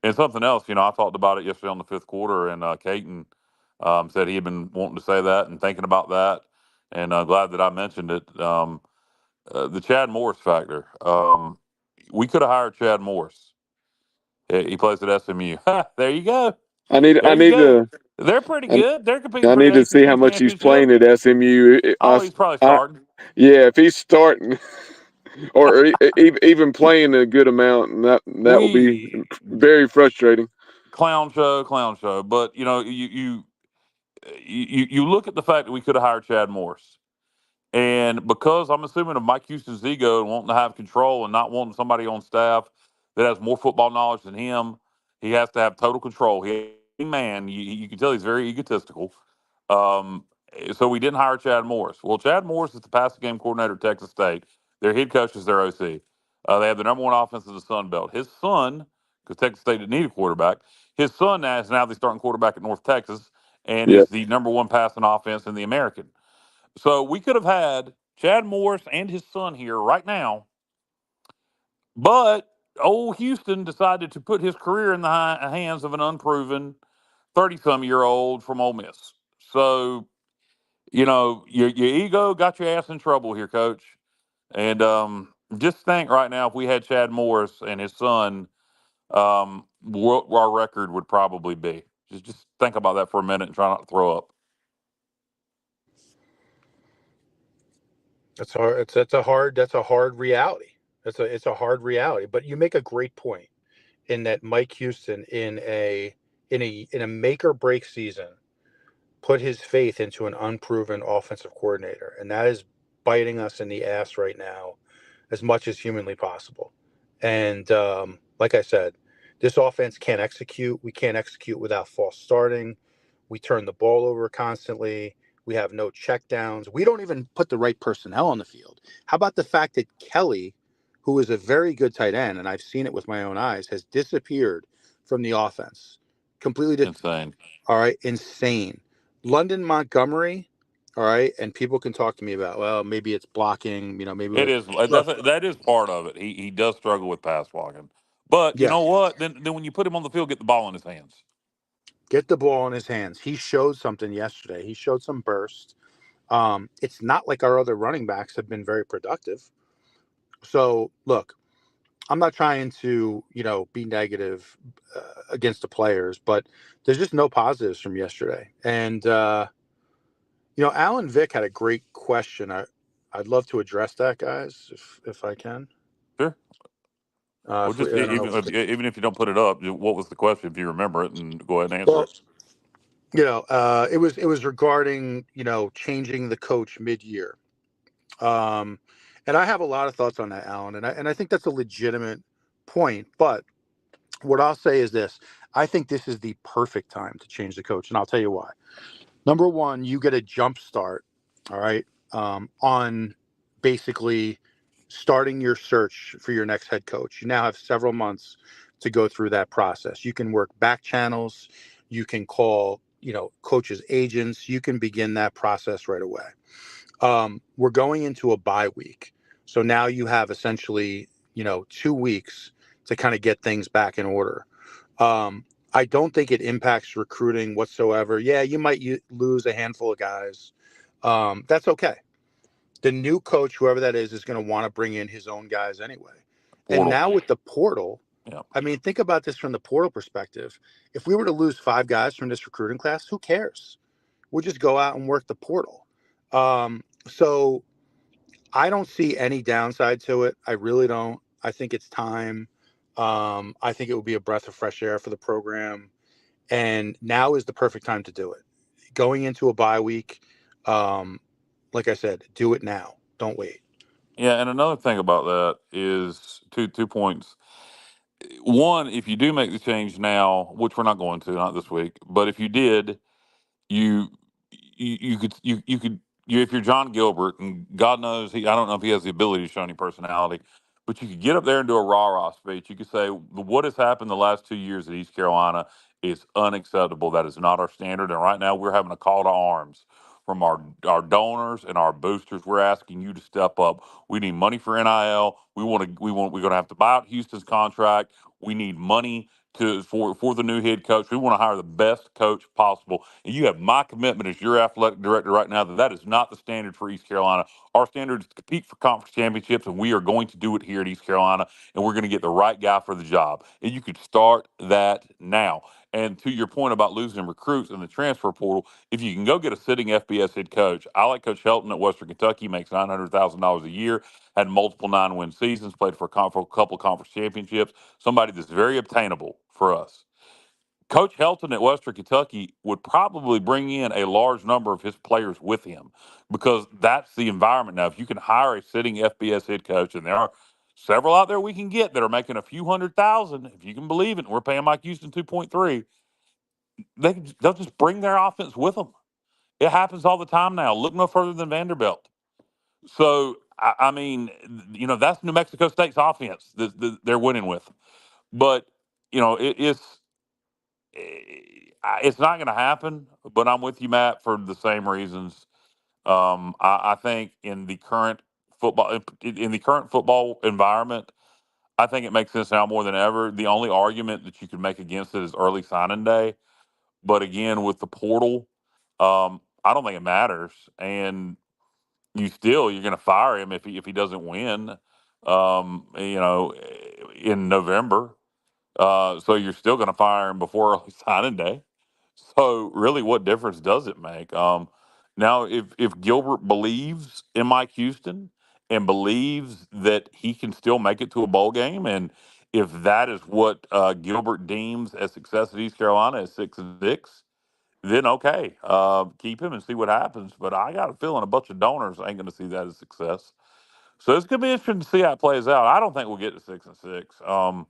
And something else, I talked about it yesterday on the fifth quarter, and Caton said he had been wanting to say that and thinking about that, and glad that I mentioned it. The Chad Morris factor. We could have hired Chad Morris. He plays at SMU. There you go. I need There I you need go. to They're pretty I, good. They're competing I for the need to see how ACC much he's championship. playing at SMU. Oh, he's probably I starting. yeah, if he's starting or even playing a good amount, that will be We very frustrating. clown show. But you look at the fact that we could have hired Chad Morris. And because I'm assuming of Mike Houston's ego and wanting to have control and not wanting somebody on staff that has more football knowledge than him, he has to have total control. You can tell he's very egotistical. Um, so we didn't hire Chad Morris. Well, Chad Morris is the passing game coordinator at Texas State. Their head coach is their OC. They have the number one offense in the Sun Belt. His son, because Texas State didn't need a quarterback, his son is now the starting quarterback at North Texas and Yeah. is the number one passing offense in the American. So we could have had Chad Morris and his son here right now, but old Houston decided to put his career in the hands of an unproven 30-some-year-old from Ole Miss. So, your ego got your ass in trouble here, Coach. And just think right now, if we had Chad Morris and his son, what our record would probably be. Just think about that for a minute and try not to throw up. That's hard. That's a hard reality. It's a hard reality. But you make a great point in that Mike Houston in a make or break season put his faith into an unproven offensive coordinator, and that is biting us in the ass right now as much as humanly possible. And like I said, this offense can't execute. We can't execute without false starting. We turn the ball over constantly. We have no checkdowns. We don't even put the right personnel on the field. How about the fact that Kelly, who is a very good tight end, and I've seen it with my own eyes, has disappeared from the offense. Completely Insane. All right, insane. London Montgomery, all right, and people can talk to me about, well, maybe it's blocking, maybe. It is. Look, That is part of it. He does struggle with pass blocking, but you yeah, know what? Then when you put him on the field, get the ball in his hands. get the ball in his hands. He showed something yesterday. He showed some burst. It's not like our other running backs have been very productive. So look, I'm not trying to, be negative against the players, but there's just no positives from yesterday. And Alan Vick had a great question. I'd love to address that, guys, if I can. Sure. Well, just I don't know if we even if you don't put it up, what was the question? If you remember it, and go ahead and answer well, it. it was regarding changing the coach mid-year, and I have a lot of thoughts on that, Alan, and I think that's a legitimate point. But what I'll say is this: I think this is the perfect time to change the coach, and I'll tell you why. Number one, you get a jump start, all right, on basically starting your search for your next head coach. You now have several months to go through that process. You can work back channels. You can call, coaches' agents. You can begin that process right away. We're going into a bye week. So now you have essentially, 2 weeks to kind of get things back in order. I don't think it impacts recruiting whatsoever. Yeah, you might lose a handful of guys. That's okay. The new coach, whoever that is going to want to bring in his own guys anyway. And Portal. now with the portal, Yeah. I mean, think about this from the portal perspective. If we were to lose 5 guys from this recruiting class, who cares? We'll just go out and work the portal. So I don't see any downside to it. I really don't. I think it's time. I think it would be a breath of fresh air for the program. And now is the perfect time to do it. Going into a bye week, like I said, do it now. Don't wait. Yeah, and another thing about that is two points. One, if you do make the change now, which we're not going to, not this week, but if you did, you you could if you're John Gilbert, and God knows I don't know if he has the ability to show any personality, But you could get up there and do a rah-rah speech. You could say, what has happened the last 2 years at East Carolina is unacceptable. That is not our standard. And right now we're having a call to arms from our donors and our boosters. We're asking you to step up. We need money for NIL. We're going to have to buy out Houston's contract. We need money for the new head coach. We want to hire the best coach possible. And you have my commitment as your athletic director right now that is not the standard for East Carolina. Our standard is to compete for conference championships, and we are going to do it here at East Carolina, and we're going to get the right guy for the job. And you could start that now. And to your point about losing recruits in the transfer portal, if you can go get a sitting FBS head coach, I like Coach Helton at Western Kentucky, makes $900,000 a year, had multiple 9-win seasons, played for a couple conference championships, somebody that's very obtainable for us. Coach Helton at Western Kentucky would probably bring in a large number of his players with him because that's the environment now. If you can hire a sitting FBS head coach, and there are several out there we can get that are making a few $100,000, if you can believe it, and we're paying Mike Houston 2.3, they'll just bring their offense with them. It happens all the time now. Look no further than Vanderbilt. So, I mean, that's New Mexico State's offense that they're winning with. But, it's not going to happen, but I'm with you, Matt, for the same reasons. I think in the current football environment, I think it makes sense now more than ever. The only argument that you could make against it is early signing day, but again, with the portal, I don't think it matters. And you're going to fire him if he doesn't win, in November. So you're still going to fire him before early signing day. So really, what difference does it make? Now, if Gilbert believes in Mike Houston and believes that he can still make it to a bowl game, and if that is what Gilbert deems as success at East Carolina as 6-6, then okay, keep him and see what happens. But I got a feeling a bunch of donors ain't going to see that as success. So it's going to be interesting to see how it plays out. I don't think we'll get to 6-6.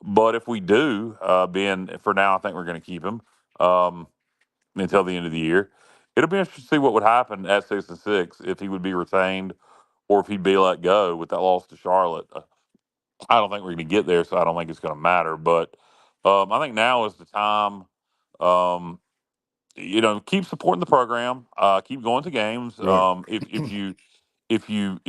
But if we do, Ben, for now, I think we're going to keep him until the end of the year. It'll be interesting to see what would happen at 6-6 if he would be retained or if he'd be let go with that loss to Charlotte. I don't think we're going to get there, so I don't think it's going to matter. But I think now is the time. Keep supporting the program. Keep going to games. Right. If you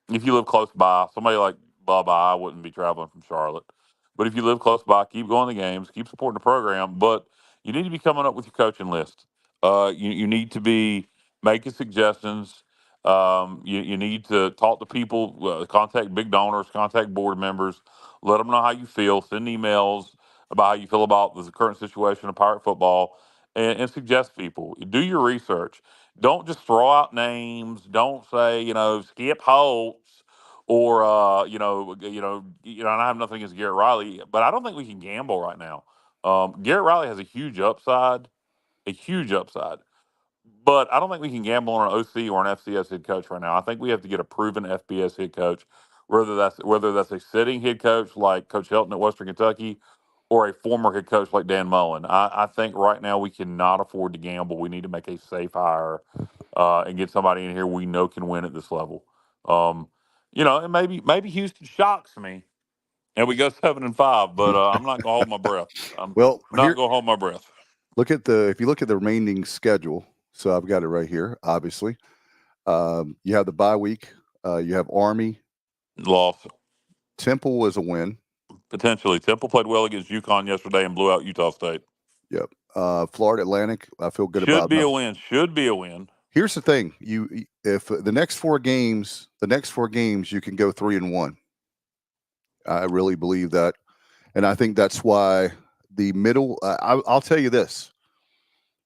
live close by, somebody like Bubba, I wouldn't be traveling from Charlotte. But if you live close by, keep going to games, keep supporting the program. But you need to be coming up with your coaching list. You need to be making suggestions. You need to talk to people, contact big donors, contact board members, let them know how you feel, send emails about how you feel about the current situation of Pirate football, and suggest people. Do your research. Don't just throw out names. Don't say, Skip Holtz or and I have nothing against Garrett Riley, but I don't think we can gamble right now. Garrett Riley has a huge upside, but I don't think we can gamble on an OC or an FCS head coach right now. I think we have to get a proven FBS head coach, whether that's a sitting head coach like Coach Helton at Western Kentucky or a former head coach like Dan Mullen. I think right now we cannot afford to gamble. We need to make a safe hire and get somebody in here we know can win at this level. And maybe Houston shocks me and we go 7-5, but I'm not gonna hold my breath. I'm not gonna hold my breath. If you look at the remaining schedule, so I've got it right here, obviously. You have the bye week, you have Army. Loss. Temple was a win. Potentially. Temple played well against UConn yesterday and blew out Utah State. Yep. Florida Atlantic, I feel good about. Should be a win. Here's the thing: if the next four games, you can go 3-1. I really believe that, and I think that's why the middle. I'll tell you this.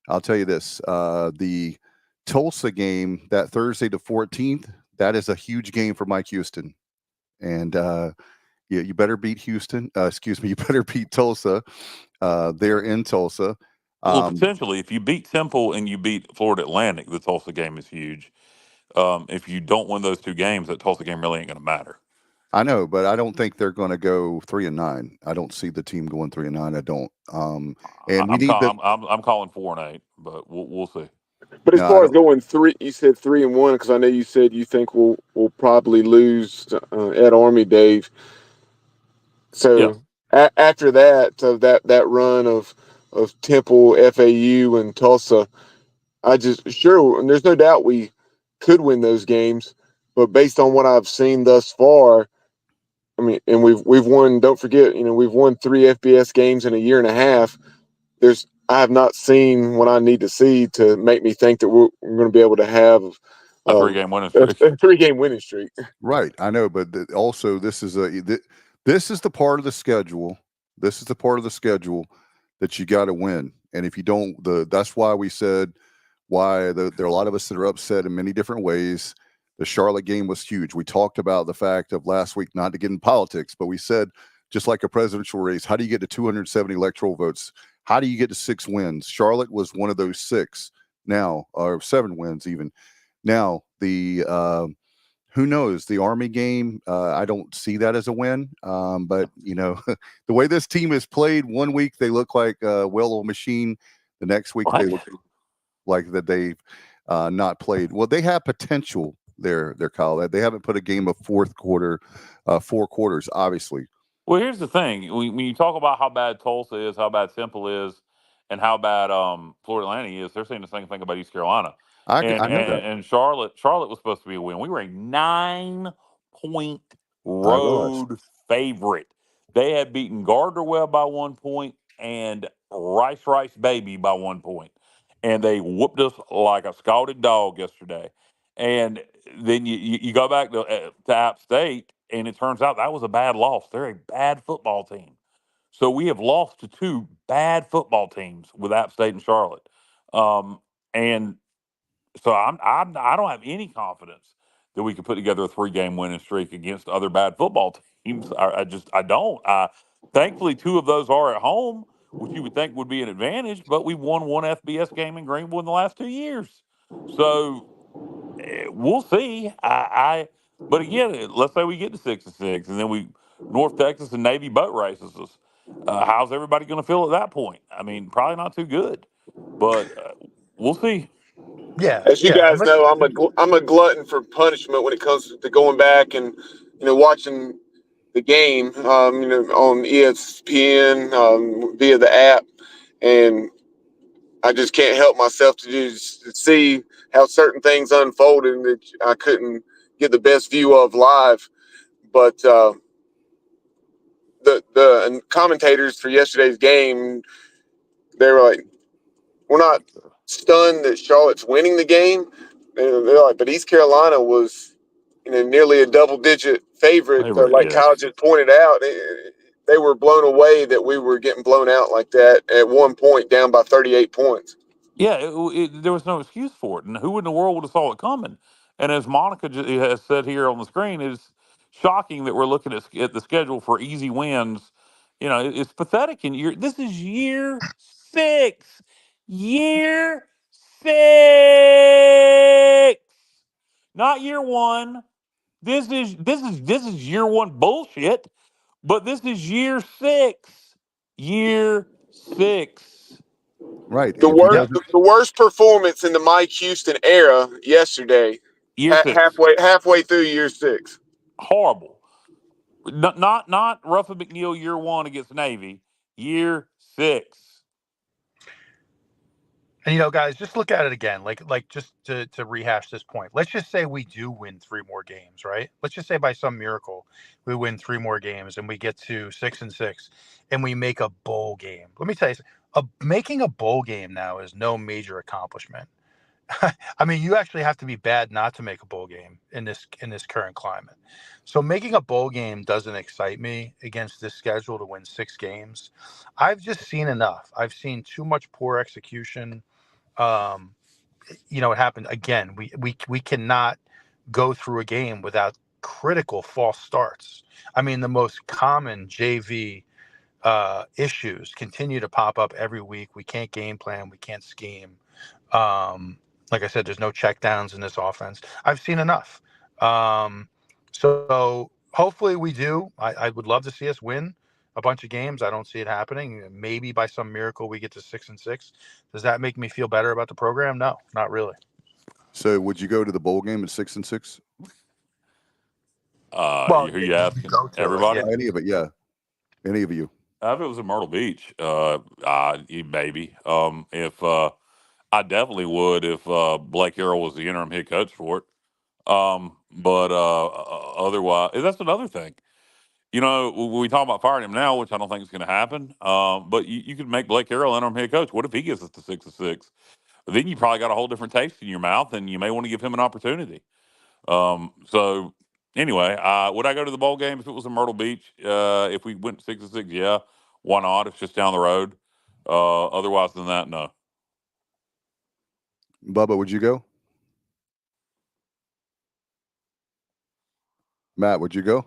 The Tulsa game, that Thursday the 14th, that is a huge game for Mike Houston, and you better beat Houston. You better beat Tulsa. They're in Tulsa. Well, potentially, if you beat Temple and you beat Florida Atlantic, the Tulsa game is huge. If you don't win those two games, that Tulsa game really ain't going to matter. I know, but I don't think they're going to go 3-9. I don't see the team going 3-9. I don't. I'm calling 4-8, but we'll see. But as No, I far as don't. going three, you said 3-1 because I know you said you think we'll probably lose at Army, Dave. Yeah, So after that, that run of Temple, FAU, and Tulsa, I just sure, and there's no doubt we could win those games, but based on what I've seen thus far, I mean, and we've won. Don't forget, we've won 3 FBS games in a year and a half. I have not seen what I need to see to make me think that we're going to be able to have a 3-game winning a streak. 3-game winning streak. Right, I know, but also this is this is the part of the schedule. This is the part of the schedule that you got to win, and if you don't, that's why we said why there are a lot of us that are upset in many different ways. The Charlotte game was huge. We talked about the fact of last week, not to get in politics, but we said just like a presidential race, how do you get to 270 electoral votes? How do you get to 6 wins? Charlotte was one of those 6 now, or 7 wins even. Now the who knows? The Army game, I don't see that as a win. But the way this team is played, one week they look like a well-oiled machine. The next week they look like that they've not played. Well, they have potential there, Kyle. They haven't put a game of 4 quarters, obviously. Well, here's the thing: when you talk about how bad Tulsa is, how bad Temple is, and how bad Florida Atlantic is, they're saying the same thing about East Carolina. I And know that. and Charlotte was supposed to be a win. We were a 9-point I realize. road favorite. They had beaten Gardner Webb by 1 point and Rice Baby by 1 point, and they whooped us like a scalded dog yesterday. And then you go back to App State, and it turns out that was a bad loss. They're a bad football team. So we have lost to 2 bad football teams with App State and Charlotte. And so I don't have any confidence that we could put together a 3-game winning streak against other bad football teams. I don't. Thankfully, 2 of those are at home, which you would think would be an advantage. But we've won 1 FBS game in Greenville in the last 2 years, so we'll see. But again, let's say we get to 6-6, and then North Texas and Navy boat races us. How's everybody going to feel at that point? I mean, probably not too good, but we'll see. Yeah, As you yeah. And guys listen, know, I'm a glutton for punishment when it comes to going back and watching the game on ESPN via the app, and I just can't help myself to just see how certain things unfolded that I couldn't get the best view of live. But the commentators for yesterday's game, they were like, "We're not stunned that Charlotte's winning the game." They're like, "But East Carolina was, nearly a double-digit favorite." Like Yes. Kyle just pointed out, they were blown away that we were getting blown out like that at one point, down by 38 points. Yeah, there was no excuse for it, and who in the world would have saw it coming? And as Monica has said here on the screen, it's shocking that we're looking at the schedule for easy wins. It's pathetic. And this is year 6, year 6, not year 1. This is year 1 bullshit, but this is year 6. Right. The If you worst, guys, the worst performance in the Mike Houston era yesterday, Year 6. halfway through year 6. Horrible. Not Ruffin McNeil year 1 against Navy. Year 6. and guys, just look at it again. Like just to rehash this point. Let's just say we do win 3 more games, right? Let's just say by some miracle we win 3 more games and we get to 6-6, and we make a bowl game. Let me tell you, making a bowl game now is no major accomplishment. I mean, you actually have to be bad not to make a bowl game in this current climate. So making a bowl game doesn't excite me against this schedule to win 6 games. I've just seen enough. I've seen too much poor execution. It happened again. We cannot go through a game without critical false starts. I mean, the most common JV issues continue to pop up every week. We can't game plan. We can't scheme. Like I said, there's no checkdowns in this offense. I've seen enough. So hopefully we do. I would love to see us win a bunch of games. I don't see it happening. Maybe by some miracle we get to 6-6. Does that make me feel better about the program? No, not really. So would you go to the bowl game at 6-6? Well, Who you you asking? go to it, Everybody? yeah. Any of it, yeah. Any of you. If it was in Myrtle Beach, maybe. If I definitely would if Blake Harrell was the interim head coach for it. But otherwise, that's another thing. You know, we talk about firing him now, which I don't think is going to happen. But you could make Blake Harrell interim head coach. What if he gets us to 6-6? Then you probably got a whole different taste in your mouth, and you may want to give him an opportunity. So anyway, would I go to the bowl game if it was in Myrtle Beach? If we went 6-6, yeah. Why not? It's just down the road. Otherwise than that, no. Bubba, would you go? Matt, would you go?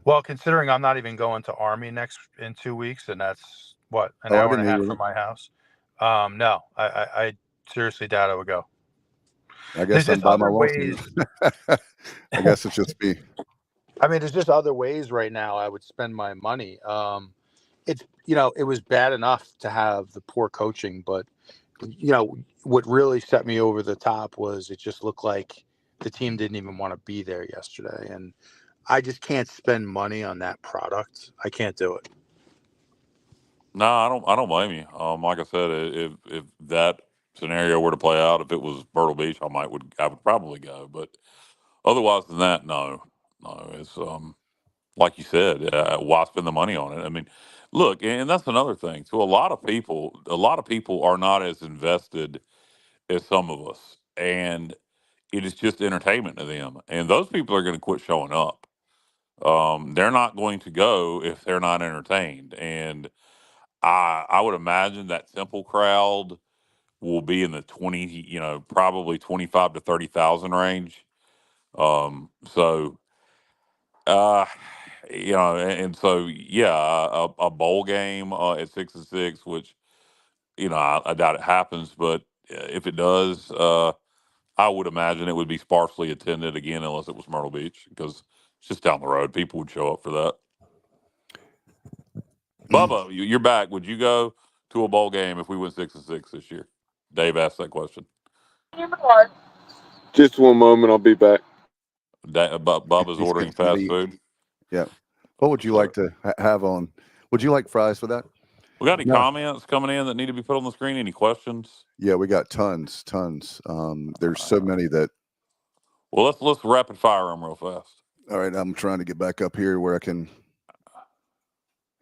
Well, considering I'm not even going to Army in 2 weeks, and that's what an Oh, I hour and didn't a hear half you. from my house. No, I seriously doubt I would go. I There's guess I'm just by my other lonesome. ways. I guess it's just me. I mean, there's just other ways right now I would spend my money. It's it was bad enough to have the poor coaching, but what really set me over the top was it just looked like the team didn't even want to be there yesterday, and I just can't spend money on that product. I can't do it. No, I don't blame you. Like I said, if that scenario were to play out, if it was Myrtle Beach, I would probably go. But otherwise than that, no. It's like you said, why spend the money on it? I mean, look, and that's another thing. So a lot of people are not as invested as some of us, and it is just entertainment to them. And those people are going to quit showing up. They're not going to go if they're not entertained. And I would imagine that Temple crowd will be in the 20, probably 25 to 30,000 range. So Uh, and so yeah, a bowl game at 6-6, which I doubt it happens, but if it does, I would imagine it would be sparsely attended again, unless it was Myrtle Beach, because it's just down the road. People would show up for that. Bubba, you're back. Would you go to a bowl game if we went 6-6 this year? Dave asked that question. Just one moment, I'll be back. Bubba's He's ordering fixing to fast eat. food. Yeah. What would you So, like to have on? Would you like fries for that? we got any No. comments coming in that need to be put on the screen? Any questions? Yeah, we got tons. There's so many that. Well, let's rapid fire them real fast. All right, I'm trying to get back up here where I can.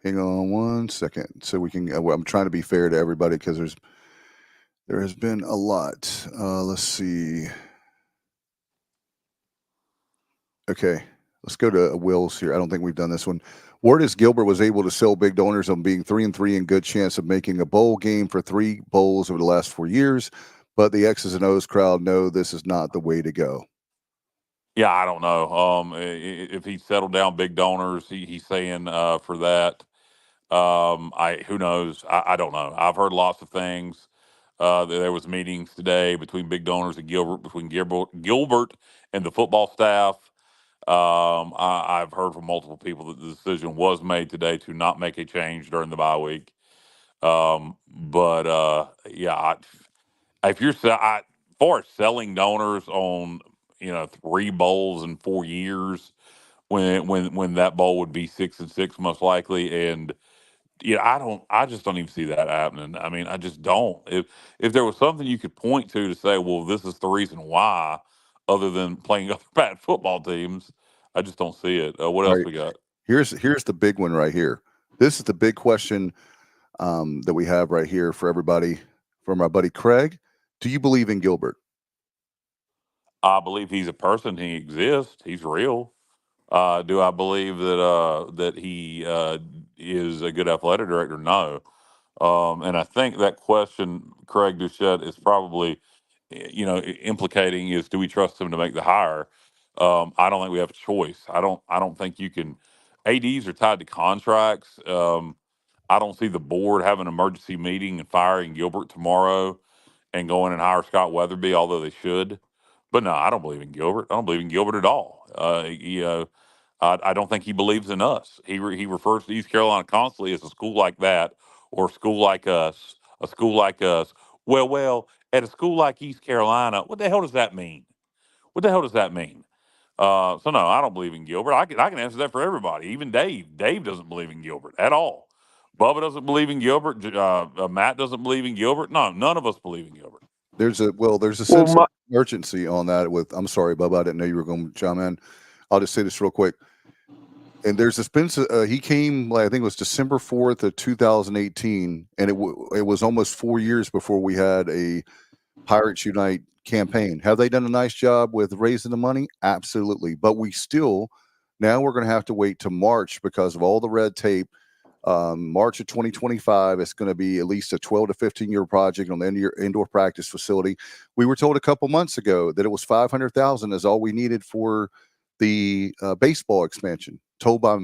Hang on one second, so we can. I'm trying to be fair to everybody because there has been a lot. Let's see. Okay, let's go to Will's here. I don't think we've done this one. Word is Gilbert was able to sell big donors on being 3-3 and good chance of making a bowl game for 3 bowls over the last 4 years, but the X's and O's crowd know this is not the way to go. Yeah, I don't know. If he settled down big donors, he's saying for that. Who knows? I don't know. I've heard lots of things. There was meetings today between big donors and Gilbert and the football staff. I've heard from multiple people that the decision was made today to not make a change during the bye week. But yeah, if you're far as selling donors on 3 bowls in 4 years, when that bowl would be 6-6 most likely, and I just don't even see that happening. I mean, I just don't. If there was something you could point to say, well, this is the reason why, other than playing other bad football teams, I just don't see it. What All else right, we got? here's the big one right here. This is the big question that we have right here for everybody. From our buddy Craig, do you believe in Gilbert? I believe he's a person. He exists. He's real. Do I believe that he is a good athletic director? No. And I think that question, Craig Duchette, is probably, implicating is, do we trust him to make the hire? I don't think we have a choice. I don't think you can. ADs are tied to contracts. I don't see the board having an emergency meeting and firing Gilbert tomorrow and going and hire Scott Weatherby, although they should. But no, I don't believe in Gilbert. I don't believe in Gilbert at all. I don't think he believes in us. He refers to East Carolina constantly as a school like that or a school like us, a school like us. Well, at a school like East Carolina, what the hell does that mean? What the hell does that mean? So no, I don't believe in Gilbert. I can answer that for everybody. Even Dave. Dave doesn't believe in Gilbert at all. Bubba doesn't believe in Gilbert. Matt doesn't believe in Gilbert. No, none of us believe in Gilbert. There's a sense of urgency on that. I'm sorry, Bubba, I didn't know you were going to chime in. I'll just say this real quick. And there's this been he came, I think it was December 4th of 2018, and it was almost 4 years before we had a Pirates Unite campaign. Have they done a nice job with raising the money? Absolutely. But now we're going to have to wait to March because of all the red tape. March of 2025, it's going to be at least a 12 to 15-year project on the indoor practice facility. We were told a couple months ago that it was $500,000 is all we needed for the baseball expansion. Told by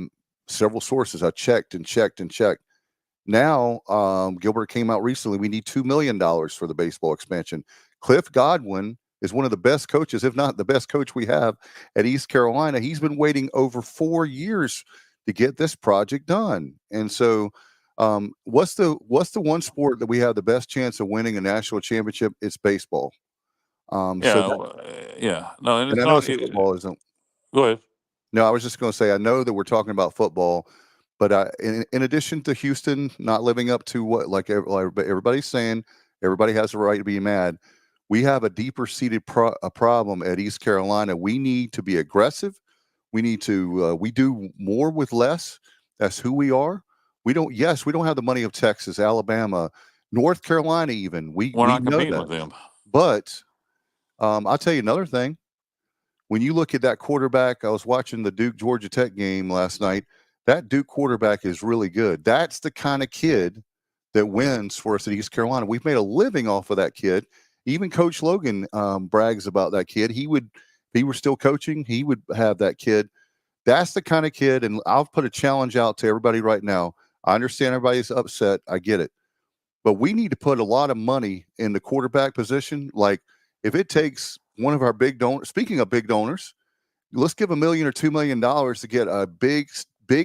several sources. I checked and checked and checked. Now, Gilbert came out recently. We need $2 million for the baseball expansion. Cliff Godwin is one of the best coaches, if not the best coach we have at East Carolina. He's been waiting over 4 years to get this project done. And so, what's the one sport that we have the best chance of winning a national championship? It's baseball. No, and it's I know not. football isn't. Go ahead. No, I was just going to say, I know that we're talking about football, but in addition to Houston not living up to what everybody's saying, everybody has a right to be mad. We have a deeper seated problem at East Carolina. We need to be aggressive. We need to we do more with less. That's who we are. We don't have the money of Texas, Alabama, North Carolina. Even we're not know competing that. with them. But I'll tell you another thing. When you look at that quarterback, I was watching the Duke Georgia Tech game last night. That Duke quarterback is really good. That's the kind of kid that wins for us at East Carolina. We've made a living off of that kid. Even Coach Logan brags about that kid. If he were still coaching, he would have that kid. That's the kind of kid, and I'll put a challenge out to everybody right now. I understand everybody's upset. I get it. But we need to put a lot of money in the quarterback position. Like, if it takes one of our big donors, speaking of big donors, let's give $1 million or $2 million to get a big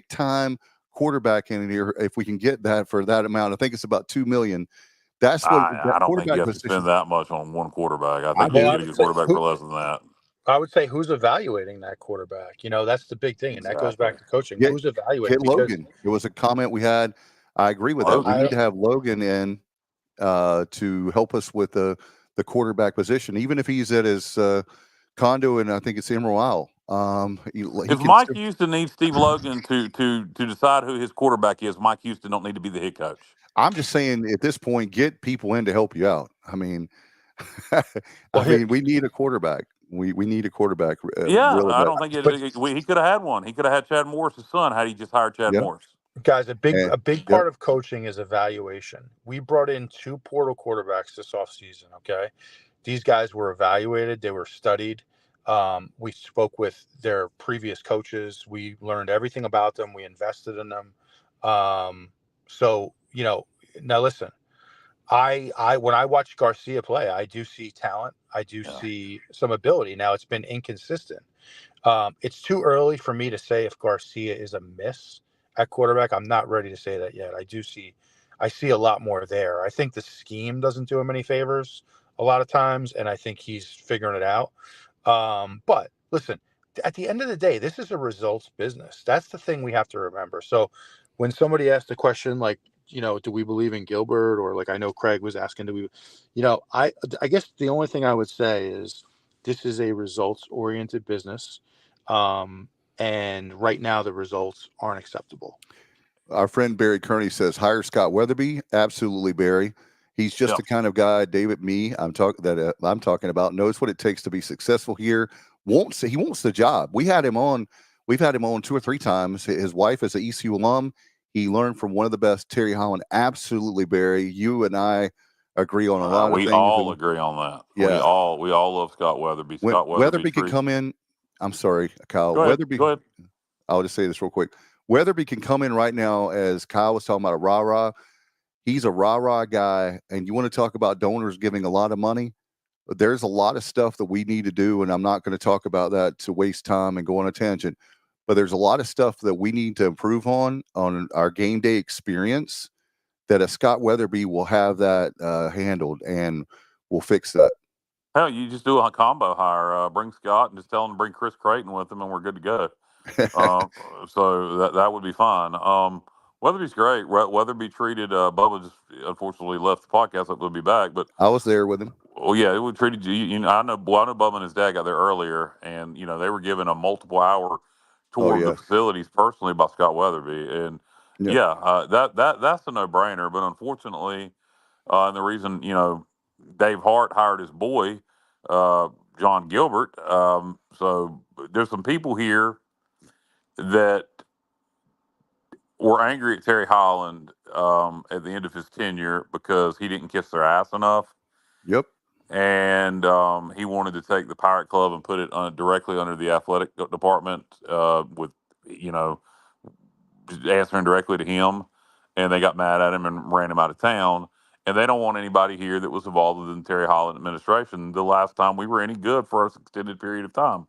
time quarterback in here. If we can get that for that amount, I think it's about $2 million. That's what I don't think you have to spend that much on one quarterback. I think you get a good quarterback for less than that. I would say, who's evaluating that quarterback? That's the big thing, and that goes back to coaching. Who's evaluating? Get Logan. It was a comment we had. I agree with that. We need to have Logan in to help us with the quarterback position, even if he's at his condo, and I think it's Emerald Isle. If Mike Houston needs Steve Logan to decide who his quarterback is, Mike Houston don't need to be the head coach. I'm just saying, at this point, get people in to help you out. I mean, we need a quarterback. We need a quarterback. I don't think he could have had one. He could have had Chad Morris' son had he just hired Chad Morris. Guys, a big part of coaching is evaluation. We brought in 2 portal quarterbacks this offseason, okay? These guys were evaluated. They were studied. We spoke with their previous coaches. We learned everything about them. We invested in them. So, now listen, I when I watch Garcia play, I do see talent. I do see some ability. Now, it's been inconsistent. It's too early for me to say if Garcia is a miss at quarterback. I'm not ready to say that yet. I see a lot more there. I think the scheme doesn't do him any favors a lot of times, and I think he's figuring it out. But listen, at the end of the day, this is a results business. That's the thing we have to remember. So when somebody asks the question, like, do we believe in Gilbert, or like I know Craig was asking, do we, I guess the only thing I would say is this is a results oriented business. And right now the results aren't acceptable. Our friend Barry Kearney says, hire Scott Weatherby. Absolutely, Barry. He's just the kind of guy, David, I'm talking about, knows what it takes to be successful here. He wants the job. We've had him on 2 or 3 times. His wife is an ECU alum. He learned from one of the best, Terry Holland. Absolutely, Barry. You and I agree on a lot of things. We all agree on that. Yeah. We all love Scott Weatherby. Weatherby could come in. I'm sorry, Kyle. Go ahead. I'll just say this real quick. Weatherby can come in right now, as Kyle was talking about, a rah-rah. He's a rah-rah guy, and you want to talk about donors giving a lot of money? There's a lot of stuff that we need to do, and I'm not going to talk about that to waste time and go on a tangent. but there's a lot of stuff that we need to improve on our game day experience that a Scott Weatherby will have that handled, and we'll fix that. Hell, you just do a combo hire. Bring Scott and just tell him to bring Chris Creighton with him, and we're good to go. So that would be fine. Weatherby's great. Weatherby treated Bubba just unfortunately left the podcast. That would be back, but I was there with him. oh yeah, it would treated you. You know, I know Bubba and his dad got there earlier, and you know they were given a multiple hour tour of the facilities personally by Scott Weatherby, and that's a no brainer. But unfortunately, and the reason Dave Hart hired his boy John Gilbert. So there's some people here that were angry at Terry Holland at the end of his tenure because he didn't kiss their ass enough. Yep. And he wanted to take the Pirate Club and put it directly under the athletic department with, answering directly to him. And they got mad at him and ran him out of town. And they don't want anybody here that was involved in the Terry Holland administration the last time we were any good for an extended period of time.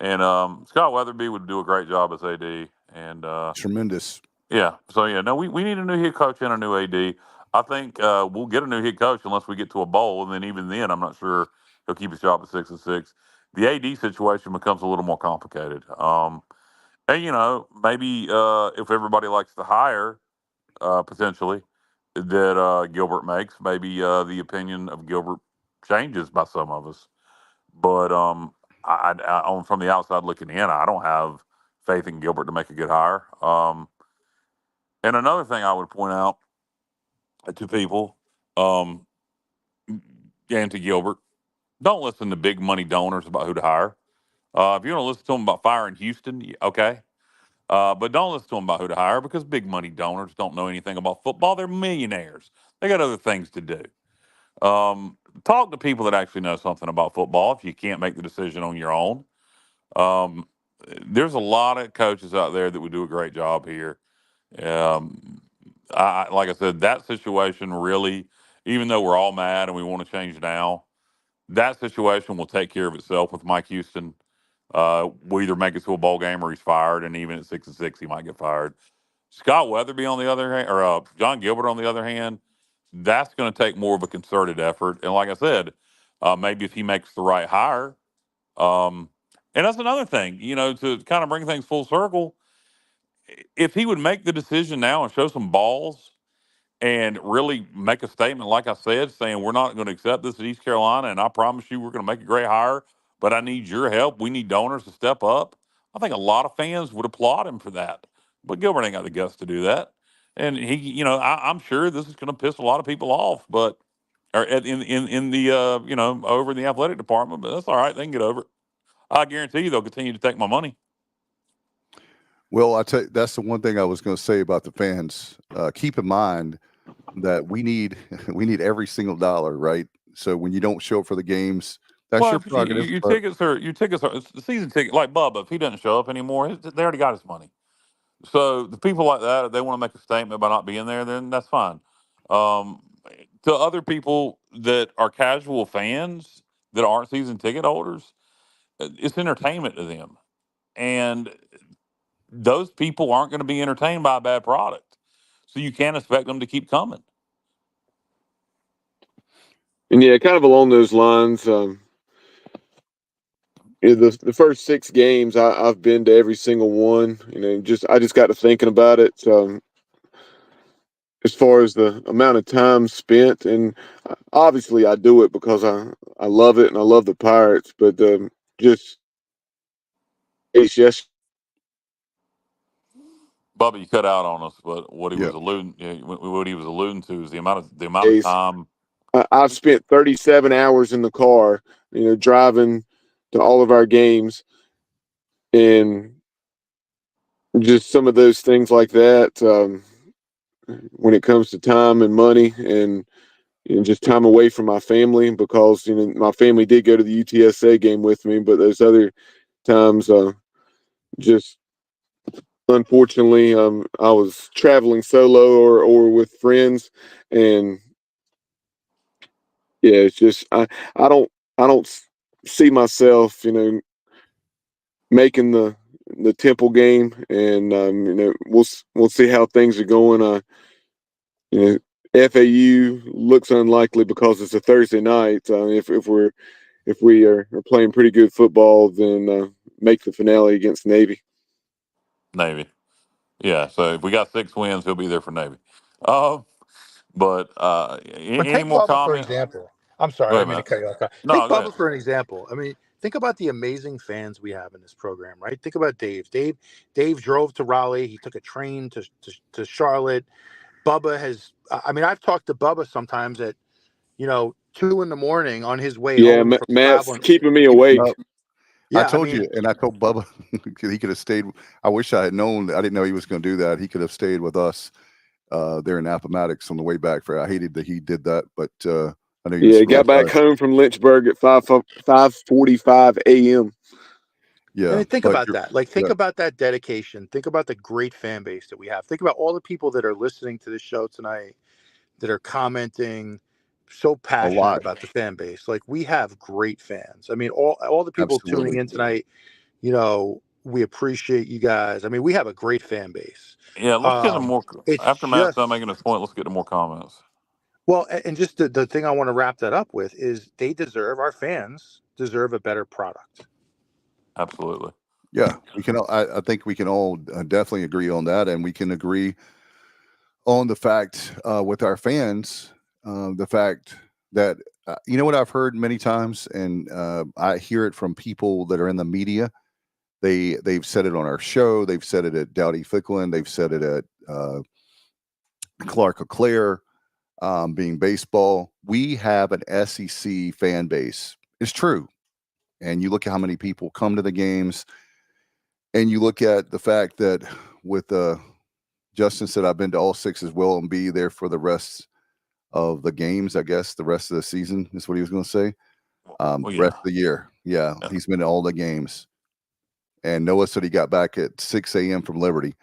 And Scott Weatherby would do a great job as AD. And tremendous. Yeah. So, we need a new head coach and a new AD. I think we'll get a new head coach unless we get to a bowl. And then even then, I'm not sure he'll keep his job at 6-6. The AD situation becomes a little more complicated. And, maybe if everybody likes to hire, potentially, that Gilbert makes, maybe the opinion of Gilbert changes by some of us. But from the outside looking in, I don't have faith in Gilbert to make a good hire. And another thing I would point out to people, and to Gilbert, don't listen to big money donors about who to hire. If you want to listen to them about firing Houston, okay. But don't listen to them about who to hire because big money donors don't know anything about football. They're millionaires. They got other things to do. Talk to people that actually know something about football if you can't make the decision on your own. There's a lot of coaches out there that would do a great job here. Like I said, that situation really, even though we're all mad and we want to change now, that situation will take care of itself with Mike Houston. We either make it to a bowl game or he's fired, and even at 6-6, he might get fired. Scott Weatherby, on the other hand, or John Gilbert, on the other hand, that's going to take more of a concerted effort. And like I said, maybe if he makes the right hire, and that's another thing, to kind of bring things full circle. If he would make the decision now and show some balls and really make a statement, like I said, saying we're not going to accept this at East Carolina, and I promise you we're going to make a great hire, but I need your help. We need donors to step up. I think a lot of fans would applaud him for that. But Gilbert ain't got the guts to do that. And he, I'm sure this is going to piss a lot of people off, but in the over in the athletic department, but that's all right. They can get over it. I guarantee you they'll continue to take my money. Well, I tell you, that's the one thing I was going to say about the fans. Keep in mind that we need every single dollar, right? So when you don't show up for the games, that's your prerogative. Your tickets are it's the season ticket. Like Bubba, if he doesn't show up anymore, they already got his money. So the people like that, if they want to make a statement by not being there, then that's fine. To other people that are casual fans that aren't season ticket holders, it's entertainment to them, and those people aren't going to be entertained by a bad product. So you can't expect them to keep coming. And yeah, kind of along those lines, the first 6 games I've been to every single one. I just got to thinking about it. As far as the amount of time spent, and obviously I do it because I love it and I love the Pirates, but it's just Bubba, you cut out on us, but what he was alluding to is the amount of time. I've spent 37 hours in the car, driving to all of our games, and just some of those things like that. When it comes to time and money, and just time away from my family, because my family did go to the UTSA game with me, but those other times, just unfortunately, I was traveling solo or with friends, and yeah, it's just I don't see myself, making the the Temple game, and we'll see how things are going. FAU looks unlikely because it's a Thursday night. If we are playing pretty good football, then make the finale against Navy. Navy. Yeah. So if we got 6 wins, he'll be there for Navy. But any take more Bubba for comments? example. I'm sorry, Go I ahead, didn't mean to man. cut you off. Take No, go ahead. Bubba for an example. I mean, think about the amazing fans we have in this program, right? Think about Dave. Dave drove to Raleigh. He took a train to Charlotte. Bubba has. I mean, I've talked to Bubba sometimes at 2 in the morning on his way Yeah, home from Matt's traveling. keeping me awake. I Yeah, told you, and I told Bubba he could have stayed. I wish I had known. I didn't know he was going to do that. He could have stayed with us there in Appomattox on the way back. I hated that he did that, but I know He got back home from Lynchburg at 5:45 a.m. Yeah, I mean, think but about that. Think about that dedication. Think about the great fan base that we have. Think about all the people that are listening to the show tonight, that are commenting, so passionate lot. about the fan base. Like, we have great fans. I mean, all the people tuning Absolutely. in tonight, we appreciate you guys. I mean, we have a great fan base. Yeah, let's get some more. It's After Matt's done just making his point, let's get to more comments. well, and just the thing I want to wrap that up with is our fans deserve a better product. Absolutely. Yeah, we can. I think we can all definitely agree on that, and we can agree on the fact with our fans, the fact that you know what I've heard many times, and I hear it from people that are in the media. They've said it on our show. They've said it at Dowdy Ficklin. They've said it at Clark Leclerc, being baseball. We have an SEC fan base. It's true, and you look at how many people come to the games. And you look at the fact that with Justin said, I've been to all 6 as well and be there for the rest of the games, I guess, the rest of the season is what he was going to say. Rest of the year. Yeah, he's been to all the games. And Noah said he got back at 6 a.m. from Liberty.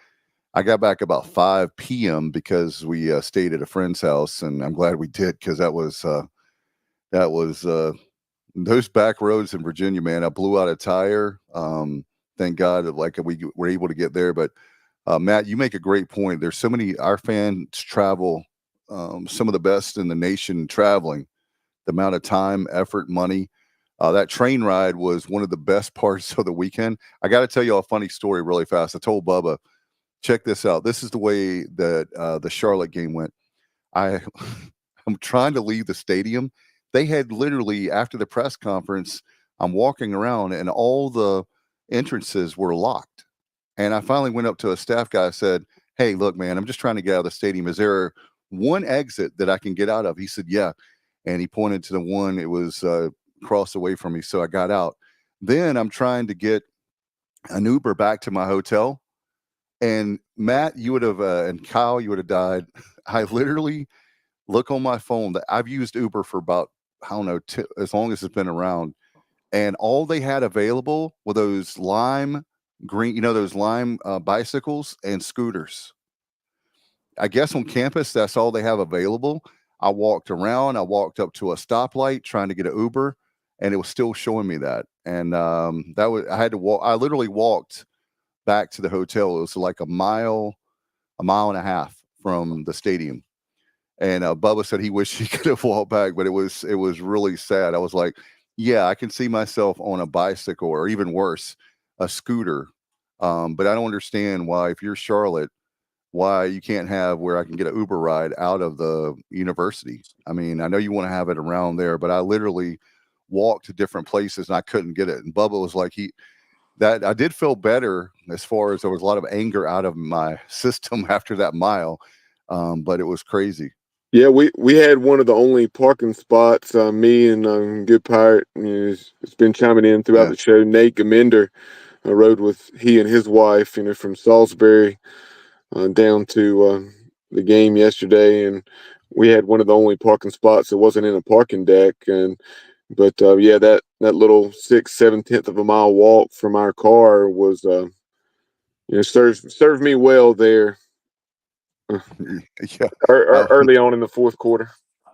I got back about 5 p.m. because we stayed at a friend's house, and I'm glad we did because that was those back roads in Virginia, man. I blew out a tire. Thank God that we were able to get there. But Matt, you make a great point. There's so many, our fans travel, some of the best in the nation traveling, the amount of time, effort, money. That train ride was one of the best parts of the weekend. I got to tell you a funny story really fast. I told Bubba, check this out. This is the way that the Charlotte game went. I'm trying to leave the stadium. They had literally, after the press conference, I'm walking around and all the entrances were locked. And I finally went up to a staff guy. I said, hey, look, man, I'm just trying to get out of the stadium. Is there one exit that I can get out of? He said, yeah. And he pointed to the one. It was across away from me. So I got out. Then I'm trying to get an Uber back to my hotel. And Matt, you would have, and Kyle, you would have died. I literally look on my phone that I've used Uber for about, I don't know, as long as it's been around. And all they had available were those lime green, those lime bicycles and scooters. I guess on campus, that's all they have available. I walked around. I walked up to a stoplight trying to get an Uber, and it was still showing me that. And I had to walk. I literally walked back to the hotel. It was like a mile and a half from the stadium. And Bubba said he wished he could have walked back, but it was really sad. I was like, yeah, I can see myself on a bicycle or even worse, a scooter. But I don't understand why, if you're Charlotte, why you can't have where I can get an Uber ride out of the university. I mean, I know you want to have it around there, but I literally walked to different places and I couldn't get it. And Bubba was like, that I did feel better as far as there was a lot of anger out of my system after that mile. But it was crazy. Yeah, we had one of the only parking spots. Me and Good Pirate has been chiming in throughout the show. Nate Gaminder rode with he and his wife, from Salisbury down to the game yesterday, and we had one of the only parking spots that wasn't in a parking deck. But that little 6/7 of a mile walk from our car was served me well there. Yeah, early on in the fourth quarter.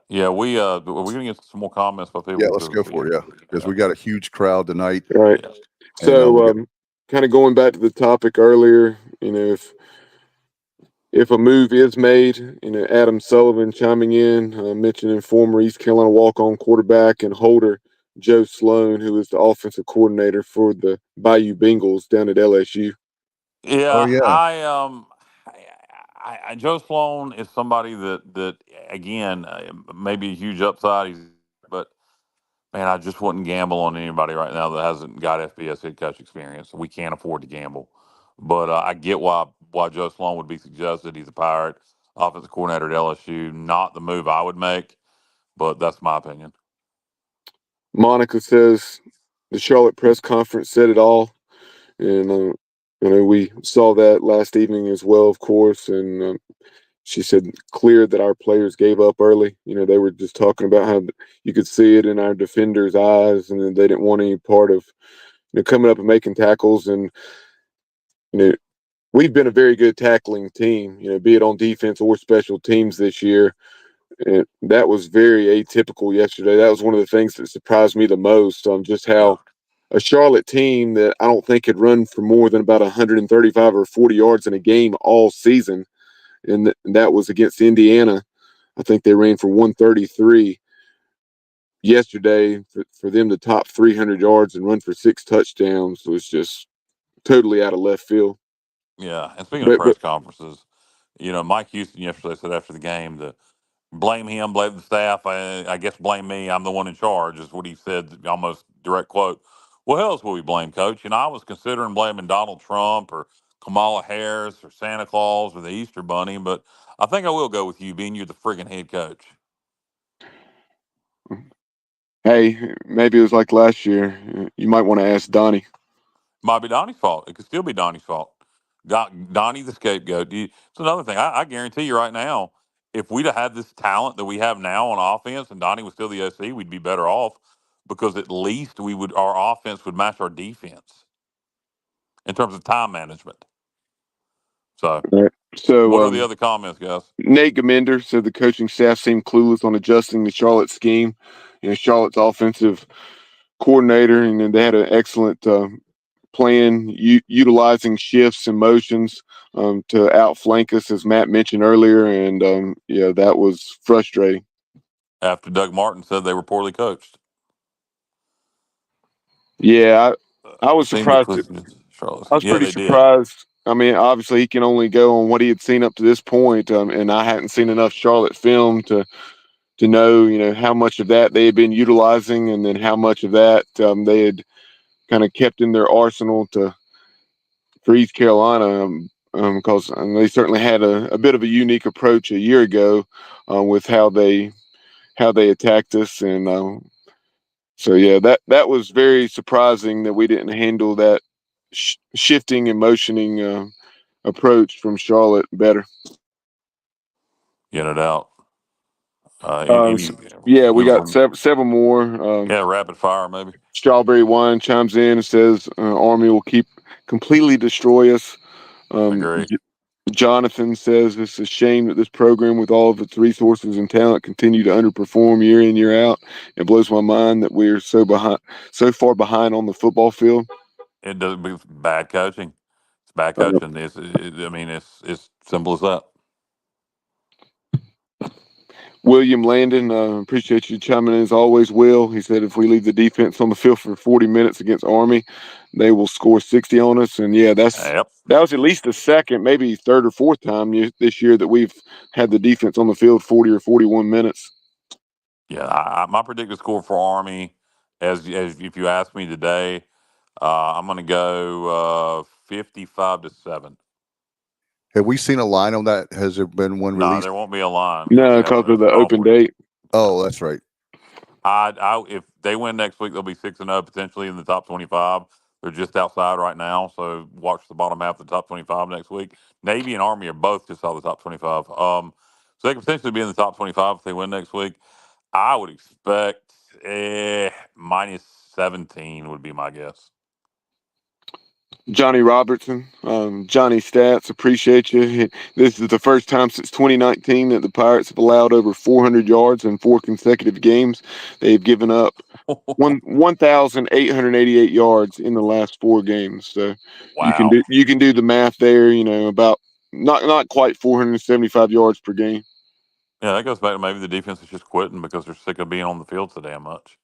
Yeah, we're gonna get some more comments by people. Yeah, let's go for it. Yeah, because we got a huge crowd tonight. Right. And, So kind of going back to the topic earlier, if a move is made, Adam Sullivan chiming in, mentioning former East Carolina walk-on quarterback and holder Joe Sloan, who is the offensive coordinator for the Bayou Bengals down at LSU. Oh Yeah, yeah. Joe Sloan is somebody that again maybe a huge upside. But man, I just wouldn't gamble on anybody right now that hasn't got FBS head coach experience. We can't afford to gamble. But I get why Joe Sloan would be suggested. He's a Pirate offensive coordinator at LSU. Not the move I would make, but that's my opinion. Monica says the Charlotte press conference said it all, and we saw that last evening as well, of course. And she said clear that our players gave up early. They were just talking about how you could see it in our defenders' eyes, and they didn't want any part of coming up and making tackles. And we've been a very good tackling team, be it on defense or special teams this year. And that was very atypical yesterday. That was one of the things that surprised me the most on just how a Charlotte team that I don't think had run for more than about 135 or 40 yards in a game all season. And that was against Indiana. I think they ran for 133 yesterday. For them to top 300 yards and run for 6 touchdowns was just totally out of left field. Yeah, and speaking of press conferences, Mike Houston yesterday said after the game that blame him, blame the staff. I guess blame me. I'm the one in charge, is what he said, almost direct quote. Well, who else will we blame, Coach? I was considering blaming Donald Trump or Kamala Harris or Santa Claus or the Easter Bunny, but I think I will go with you, being you're the friggin' head coach. Hey, maybe it was like last year. You might want to ask Donnie. Might be Donnie's fault. It could still be Donnie's fault. Donnie the scapegoat. It's another thing. I guarantee you right now, if we'd have had this talent that we have now on offense and Donnie was still the OC, we'd be better off because at least our offense would match our defense in terms of time management. So, what are the other comments, guys? Nate Gaminder said the coaching staff seemed clueless on adjusting the Charlotte scheme. Charlotte's offensive coordinator, and they had an excellent plan utilizing shifts and motions to outflank us, as Matt mentioned earlier. And that was frustrating. After Doug Martin said they were poorly coached. Yeah, I was surprised. I was pretty surprised. I mean, obviously he can only go on what he had seen up to this point, and I hadn't seen enough Charlotte film to know, how much of that they had been utilizing, and then how much of that they had kind of kept in their arsenal for East Carolina, because they certainly had a bit of a unique approach a year ago with how they attacked us, and so yeah, that was very surprising that we didn't handle that shifting and motioning approach from Charlotte better. Get it out. We got several more. Rapid fire maybe. Strawberry Wine chimes in and says Army will completely destroy us. Agree. Jonathan says it's a shame that this program, with all of its resources and talent, continue to underperform year in, year out. It blows my mind that we're so far behind on the football field. It does. It's bad coaching. It's bad coaching. It's simple as that. William Landon, appreciate you chiming in as always, Will. He said if we leave the defense on the field for 40 minutes against Army, they will score 60 on us. And yeah, that was at least the second, maybe third or fourth time this year that we've had the defense on the field 40 or 41 minutes. Yeah, my predicted score for Army, as if you ask me today, I'm going to go 55-7. Have we seen a line on that? Has there been one released? No, there won't be a line. No, because of the open date. Oh, that's right. If they win next week, they'll be 6-0, potentially in the top 25. They're just outside right now, so watch the bottom half of the top 25 next week. Navy and Army are both just out of the top 25. So they could potentially be in the top 25 if they win next week. I would expect minus 17 would be my guess. Johnny Robertson, Johnny Stats, appreciate you. This is the first time since 2019 that the Pirates have allowed over 400 yards in 4 consecutive games. They've given up 1,888 yards in the last 4 games. So Wow. you can do the math there. About not quite 475 yards per game. Yeah, that goes back to maybe the defense is just quitting because they're sick of being on the field so damn much.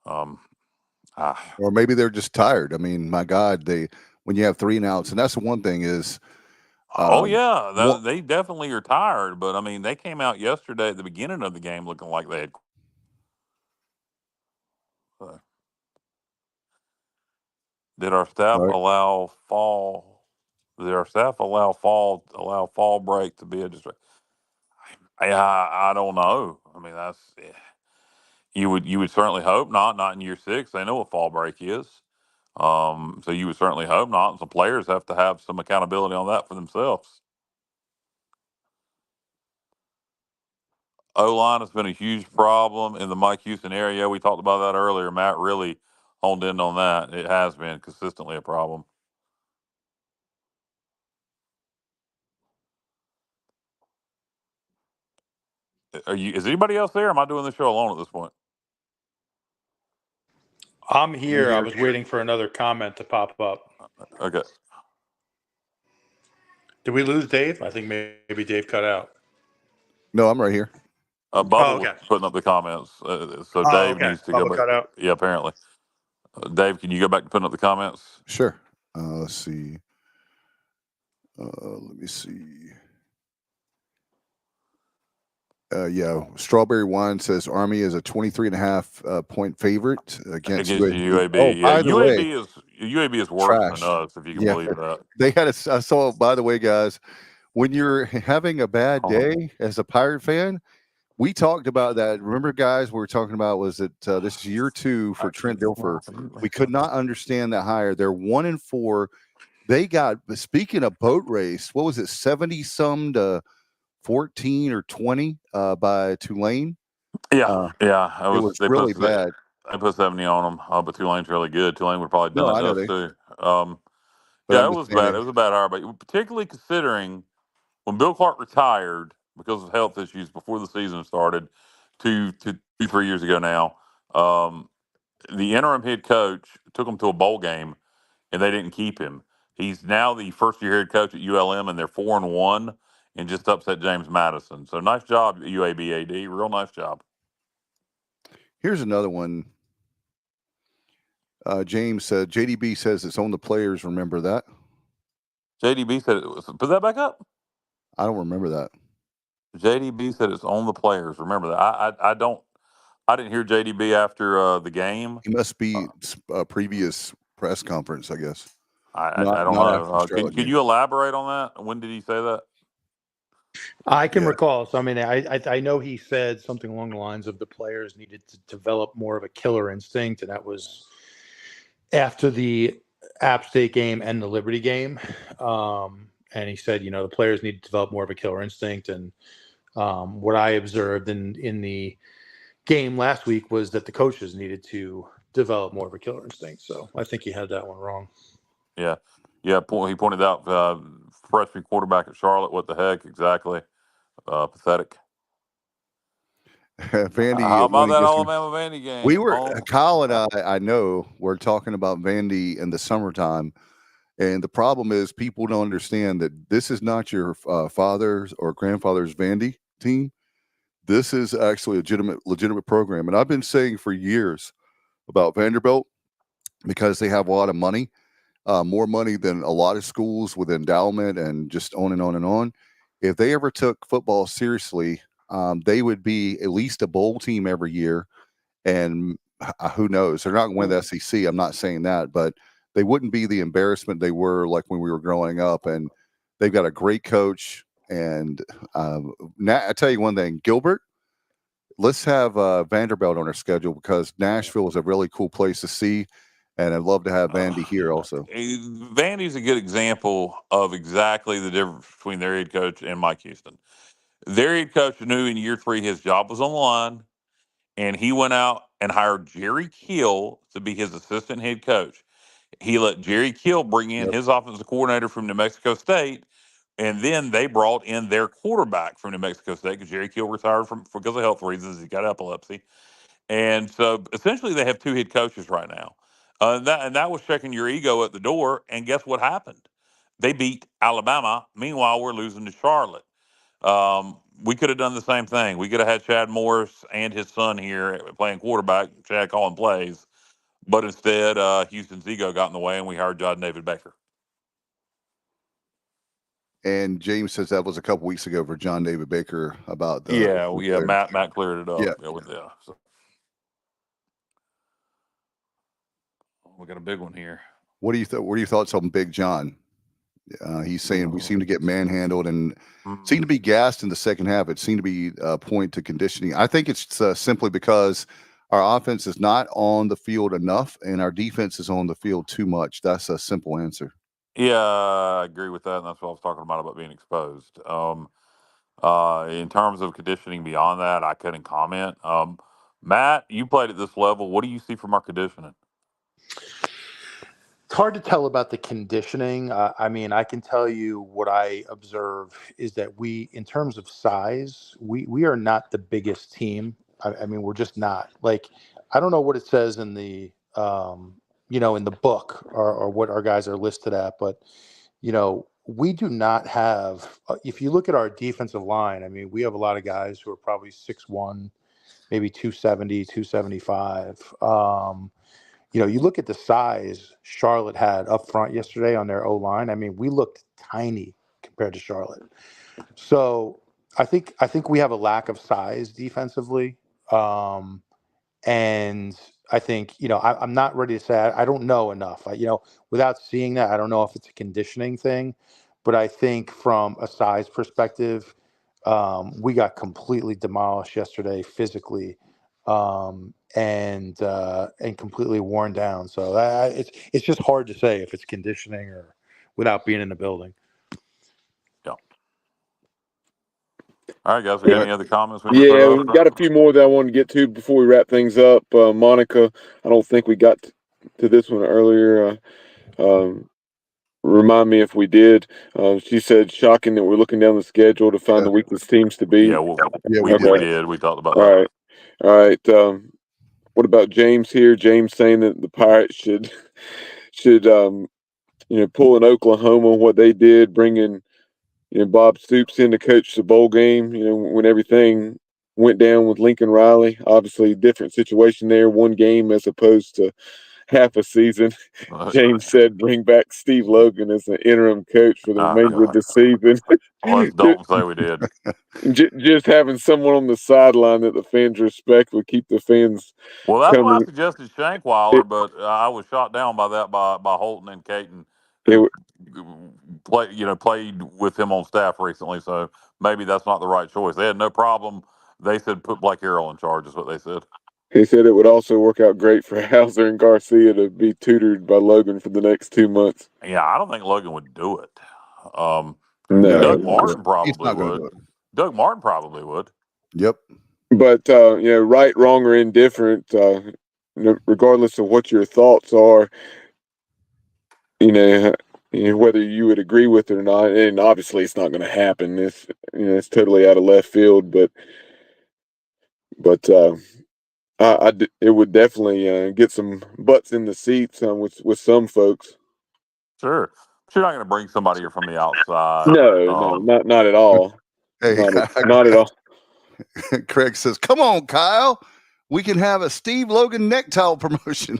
Or maybe they're just tired. I mean, my God, when you have 3 and outs, and that's the one thing is. Oh yeah, they definitely are tired. But I mean, they came out yesterday at the beginning of the game looking like they had. Did our staff Right. allow fall? Did our staff allow fall break to be a distraction? I don't know. I mean, you would certainly hope not. Not in year 6. They know what fall break is. So you would certainly hope not. And some players have to have some accountability on that for themselves. O-line has been a huge problem in the Mike Houston area. We talked about that earlier. Matt really honed in on that. It has been consistently a problem. Is anybody else there? Or am I doing the show alone at this point? I'm here. I was waiting for another comment to pop up. Okay. Did we lose Dave? I think maybe Dave cut out. No, I'm right here. Bubba was putting up the comments, so Dave needs to go back. Cut out. Yeah, apparently. Dave, can you go back to putting up the comments? Sure. Let's see. Let me see. Yeah, Strawberry Wine says Army is a 23.5 point favorite against UAB. UAB. Oh, by the way, UAB is worse trash. than us, if you can believe that. They had I saw, by the way, guys, when you're having a bad day as a Pirate fan, we talked about that. Remember, guys, we were talking about was that this is year 2 for Trent Dilfer. We could not understand that hire. They're 1-4. They got, speaking of boat race, what was it, 70-some to 14 or 20 by Tulane? Yeah. It was really bad. They put 70 on them, but Tulane's really good. Tulane would probably done that to us too. But it was bad. It was a bad hire, but particularly considering when Bill Clark retired because of health issues before the season started, 3 years ago now. The interim head coach took them to a bowl game, and they didn't keep him. He's now the first-year head coach at ULM, and they're 4-1, and just upset James Madison. So nice job, UAB AD. Real nice job. Here's another one. James said, JDB says it's on the players. Remember that? JDB said it was. Put that back up. I don't remember that. JDB said it's on the players. Remember that. I don't. I didn't hear JDB after the game. He must be a previous press conference, I guess. I don't know. Can you elaborate on that? When did he say that? I can recall. So, I mean, I know he said something along the lines of the players needed to develop more of a killer instinct, and that was after the App State game and the Liberty game. And he said, the players need to develop more of a killer instinct. And what I observed in the game last week was that the coaches needed to develop more of a killer instinct. So I think he had that one wrong. Yeah. He pointed out freshman quarterback at Charlotte. What the heck? Exactly. Pathetic. Vandy. How about that Alabama Vandy game? We were Kyle and I know we're talking about Vandy in the summertime, and the problem is people don't understand that this is not your father's or grandfather's Vandy team. This is actually a legitimate program, and I've been saying for years about Vanderbilt because they have a lot of money, more money than a lot of schools with endowment and just on and on and on. If they ever took football seriously, they would be at least a bowl team every year. And who knows? They're not going to win the SEC. I'm not saying that, but they wouldn't be the embarrassment they were like when we were growing up. And they've got a great coach. And now I tell you one thing, Gilbert, let's have Vanderbilt on our schedule because Nashville is a really cool place to see. And I'd love to have Vandy here also. Vandy's a good example of exactly the difference between their head coach and Mike Houston. Their head coach knew in year 3 his job was on the line, and he went out and hired Jerry Kill to be his assistant head coach. He let Jerry Kill bring in his offensive coordinator from New Mexico State, and then they brought in their quarterback from New Mexico State because Jerry Kill retired because of health reasons. He got epilepsy. And so essentially they have two head coaches right now. And that was checking your ego at the door. And guess what happened? They beat Alabama. Meanwhile, we're losing to Charlotte. We could have done the same thing. We could have had Chad Morris and his son here playing quarterback, Chad calling plays. But instead, Houston's ego got in the way, and we hired John David Baker. And James says that was a couple weeks ago for John David Baker about the Matt cleared it up. Yeah. So we got a big one here. What are your thoughts on Big John? He's saying we seem to get manhandled and seem to be gassed in the second half. It seemed to be a point to conditioning. I think it's simply because our offense is not on the field enough and our defense is on the field too much. That's a simple answer. Yeah, I agree with that, and that's what I was talking about being exposed. In terms of conditioning beyond that, I couldn't comment. Matt, you played at this level. What do you see from our conditioning? It's hard to tell about the conditioning. I mean, I can tell you what I observe is that we, in terms of size, we are not the biggest team. I mean, we're just not. Like, I don't know what it says in the in the book or what our guys are listed at, but we do not have. If you look at our defensive line, I mean, we have a lot of guys who are probably 6'1", maybe 270, 275. You look at the size Charlotte had up front yesterday on their O-line. I mean, we looked tiny compared to Charlotte. So I think we have a lack of size defensively. And I think, I'm not ready to say I don't know enough. Without seeing that, I don't know if it's a conditioning thing. But I think from a size perspective, we got completely demolished yesterday physically. And completely worn down. So it's just hard to say if it's conditioning or without being in the building. Yeah. All right, guys. We got any other comments? Yeah, we've got a few more that I want to get to before we wrap things up. Monica, I don't think we got to this one earlier. Remind me if we did. She said, shocking that we're looking down the schedule to find the weakest teams to beat. Yeah, we did. We talked about that. All right. What about James here? James saying that the Pirates should pull in Oklahoma what they did, bringing Bob Stoops in to coach the bowl game. When everything went down with Lincoln Riley, obviously different situation there. One game as opposed to half a season. James said, bring back Steve Logan as an interim coach for the remainder of the season. Let's don't say we did. Just having someone on the sideline that the fans respect would keep the fans. Well, that's why I suggested Shankweiler, but I was shot down by that by Holton and Caton, who played with him on staff recently. So maybe that's not the right choice. They had no problem. They said put Blake Harrell in charge, is what they said. He said it would also work out great for Hauser and Garcia to be tutored by Logan for the next 2 months. Yeah, I don't think Logan would do it. No, Doug Martin probably would. Doug Martin probably would. Yep. But right, wrong, or indifferent, regardless of what your thoughts are, whether you would agree with it or not, and obviously it's not going to happen. It's totally out of left field, but it would definitely get some butts in the seats with some folks. Sure, but you're not going to bring somebody here from the outside. No, not at all. Hey, not at all. Craig says, "Come on, Kyle, we can have a Steve Logan neck towel promotion."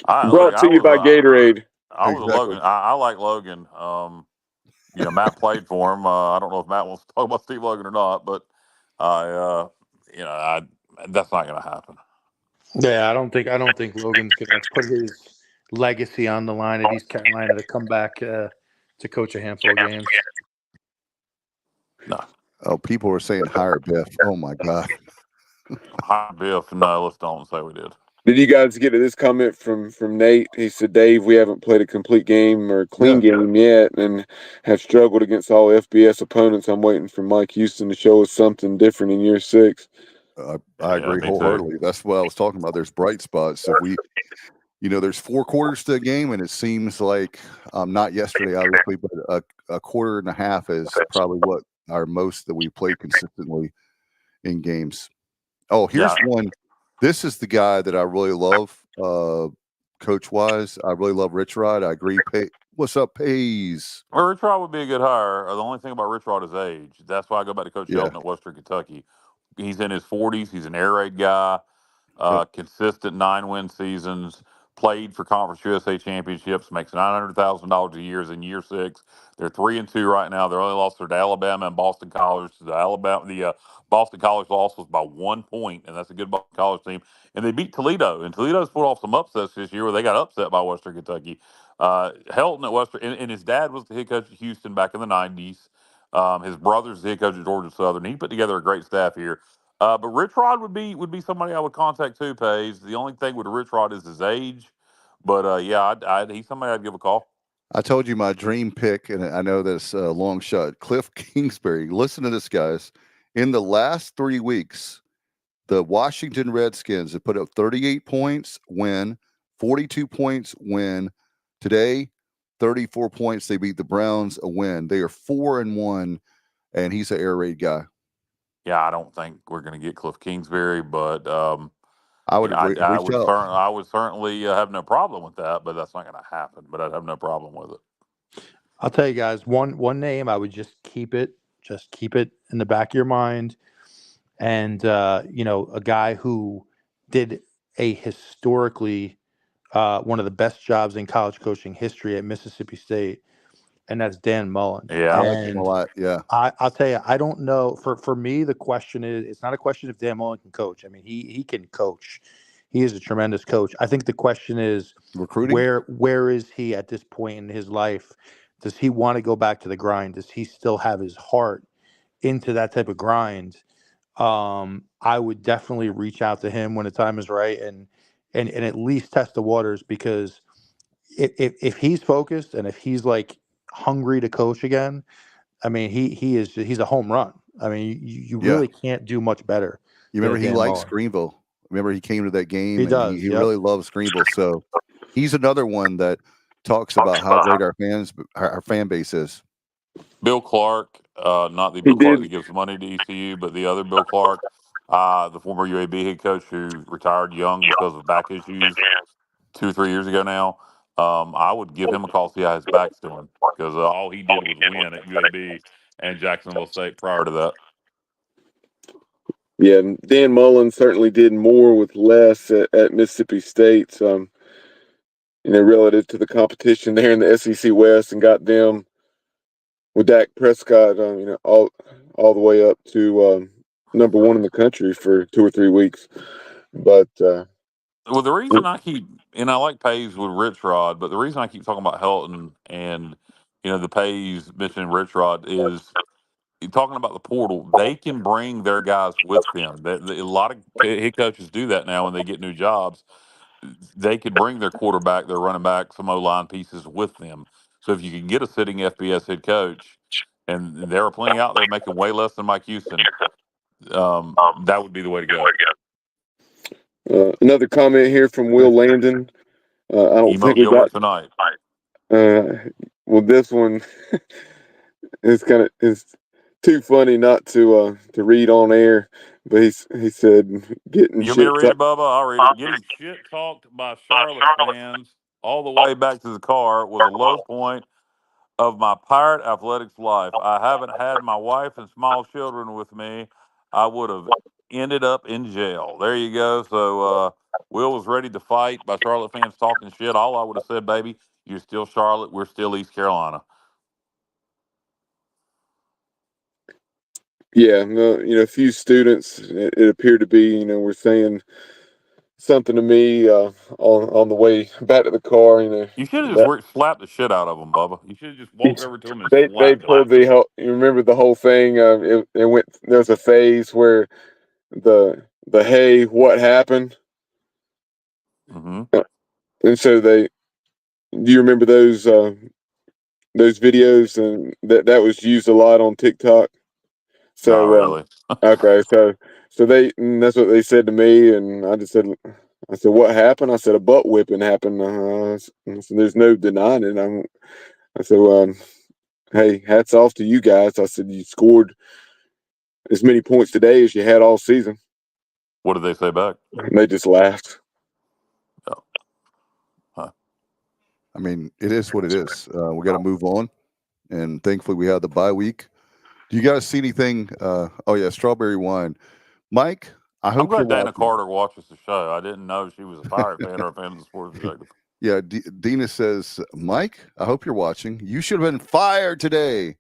Brought to you by Gatorade. I was Logan. I like Logan. Matt played for him. I don't know if Matt wants to talk about Steve Logan or not, but that's not going to happen. Yeah, I don't think Logan's going to put his legacy on the line at East Carolina to come back to coach a handful of games. No. Oh, people were saying hire Biff. Oh my God. Hire Biff. No, let's don't say we did. Did you guys get to this comment from Nate? He said, Dave, we haven't played a complete game or clean game yet and have struggled against all FBS opponents. I'm waiting for Mike Houston to show us something different in year 6. I agree wholeheartedly. That's what I was talking about. There's bright spots. So there's 4 quarters to a game, and it seems like not yesterday, obviously, but a quarter and a half is probably what our most that we played consistently in games. Oh, here's one. This is the guy that I really love, coach wise. I really love Rich Rod. I agree. What's up, Pays? Well, Rich Rod would be a good hire. The only thing about Rich Rod is age. That's why I go back to Coach Yeah. Helton at Western Kentucky. He's in his 40s. He's an air raid guy. Consistent 9-win seasons. Played for Conference USA championships. Makes $900,000 a year. Is in year 6. They're 3-2 right now. They're only lost to Alabama and Boston College. The Boston College loss was by 1 point, and that's a good Boston College team. And they beat Toledo, and Toledo's pulled off some upsets this year where they got upset by Western Kentucky. Helton at Western, and his dad was the head coach at Houston back in the '90s. His brother's the head coach at Georgia Southern. He put together a great staff here. But Rich Rod would be somebody I would contact too, Pays. The only thing with Rich Rod is his age. But he's somebody I'd give a call. I told you my dream pick, and I know this long shot. Cliff Kingsbury. Listen to this, guys. In the last 3 weeks, the Washington Redskins have put up 38 points, win, 42 points, win. Today, 34 points. They beat the Browns, a win. They are 4-1, and he's an air raid guy. Yeah, I don't think we're going to get Cliff Kingsbury, but I would I would certainly have no problem with that, but that's not going to happen. But I'd have no problem with it. I'll tell you guys one name. I would just keep it in the back of your mind, and a guy who did a historically one of the best jobs in college coaching history at Mississippi State, and that's Dan Mullen. Yeah, I like him a lot. Yeah, I'll tell you, I don't know. For me, the question is, it's not a question if Dan Mullen can coach. I mean, he can coach. He is a tremendous coach. I think the question is recruiting. Where is he at this point in his life? Does he want to go back to the grind? Does he still have his heart into that type of grind? I would definitely reach out to him when the time is right and at least test the waters, because if he's focused and if he's like hungry to coach again, I mean, he's a home run. I mean, you really can't do much better. You remember he likes Greenville. Remember he came to that game. He really loves Greenville. So he's another one that talks about how great our fan base is. Bill Clark, not the Bill Clark that gives money to ECU, but the other Bill Clark, the former UAB head coach who retired young because of back issues 2 or 3 years ago now. I would give him a call, see how his back's doing, because all he did was win at UAB and Jacksonville State prior to that. Yeah, Dan Mullen certainly did more with less at Mississippi State. Relative to the competition there in the SEC West, and got them with Dak Prescott, all the way up to number 1 in the country for 2 or 3 weeks. But well, the reason I like Pays with Rich Rod, but the reason I keep talking about Helton and the Pays mentioning Rich Rod is talking about the portal. They can bring their guys with them. A lot of head coaches do that now when they get new jobs. They could bring their quarterback, their running back, some O-line pieces with them. So if you can get a sitting FBS head coach, and there are plenty out there making way less than Mike Houston, that would be the way to go. Another comment here from Will Landon. I don't think we got tonight. Well, this one is too funny not to read on air. But he said getting you shit. You want me to read it, Bubba? I'll read it. Getting shit talked by Charlotte fans all the way back to the car was a low point of my Pirate athletics life. I haven't had my wife and small children with me. I would have ended up in jail. There you go. So Will was ready to fight by Charlotte fans talking shit. All I would have said, baby, you're still Charlotte. We're still East Carolina. Yeah, a few students, it appeared to be, were saying something to me on the way back to the car. You should have just slapped the shit out of them, Bubba. You should have just walked over to them and they slapped pulled them. you remember the whole thing? It went. There was a phase where the hey, what happened? Mm-hmm. And so do you remember those videos? And that was used a lot on TikTok. So not really. Okay, so that's what they said to me, and I said, what happened? I said a butt whipping happened. So there's no denying it. I said, hey, hats off to you guys. I said you scored as many points today as you had all season. What did they say back? They just laughed. Oh. Huh. I mean, it is what it is. We got to move on, and thankfully we have the bye week. Do you guys see anything? Oh yeah, strawberry wine, Mike. I I'm hope you're glad Dana watching. Carter watches the show. I didn't know she was a Pirate fan or a fan of the Sports Objective. Yeah, Dina says, Mike, I hope you're watching. You should have been fired today.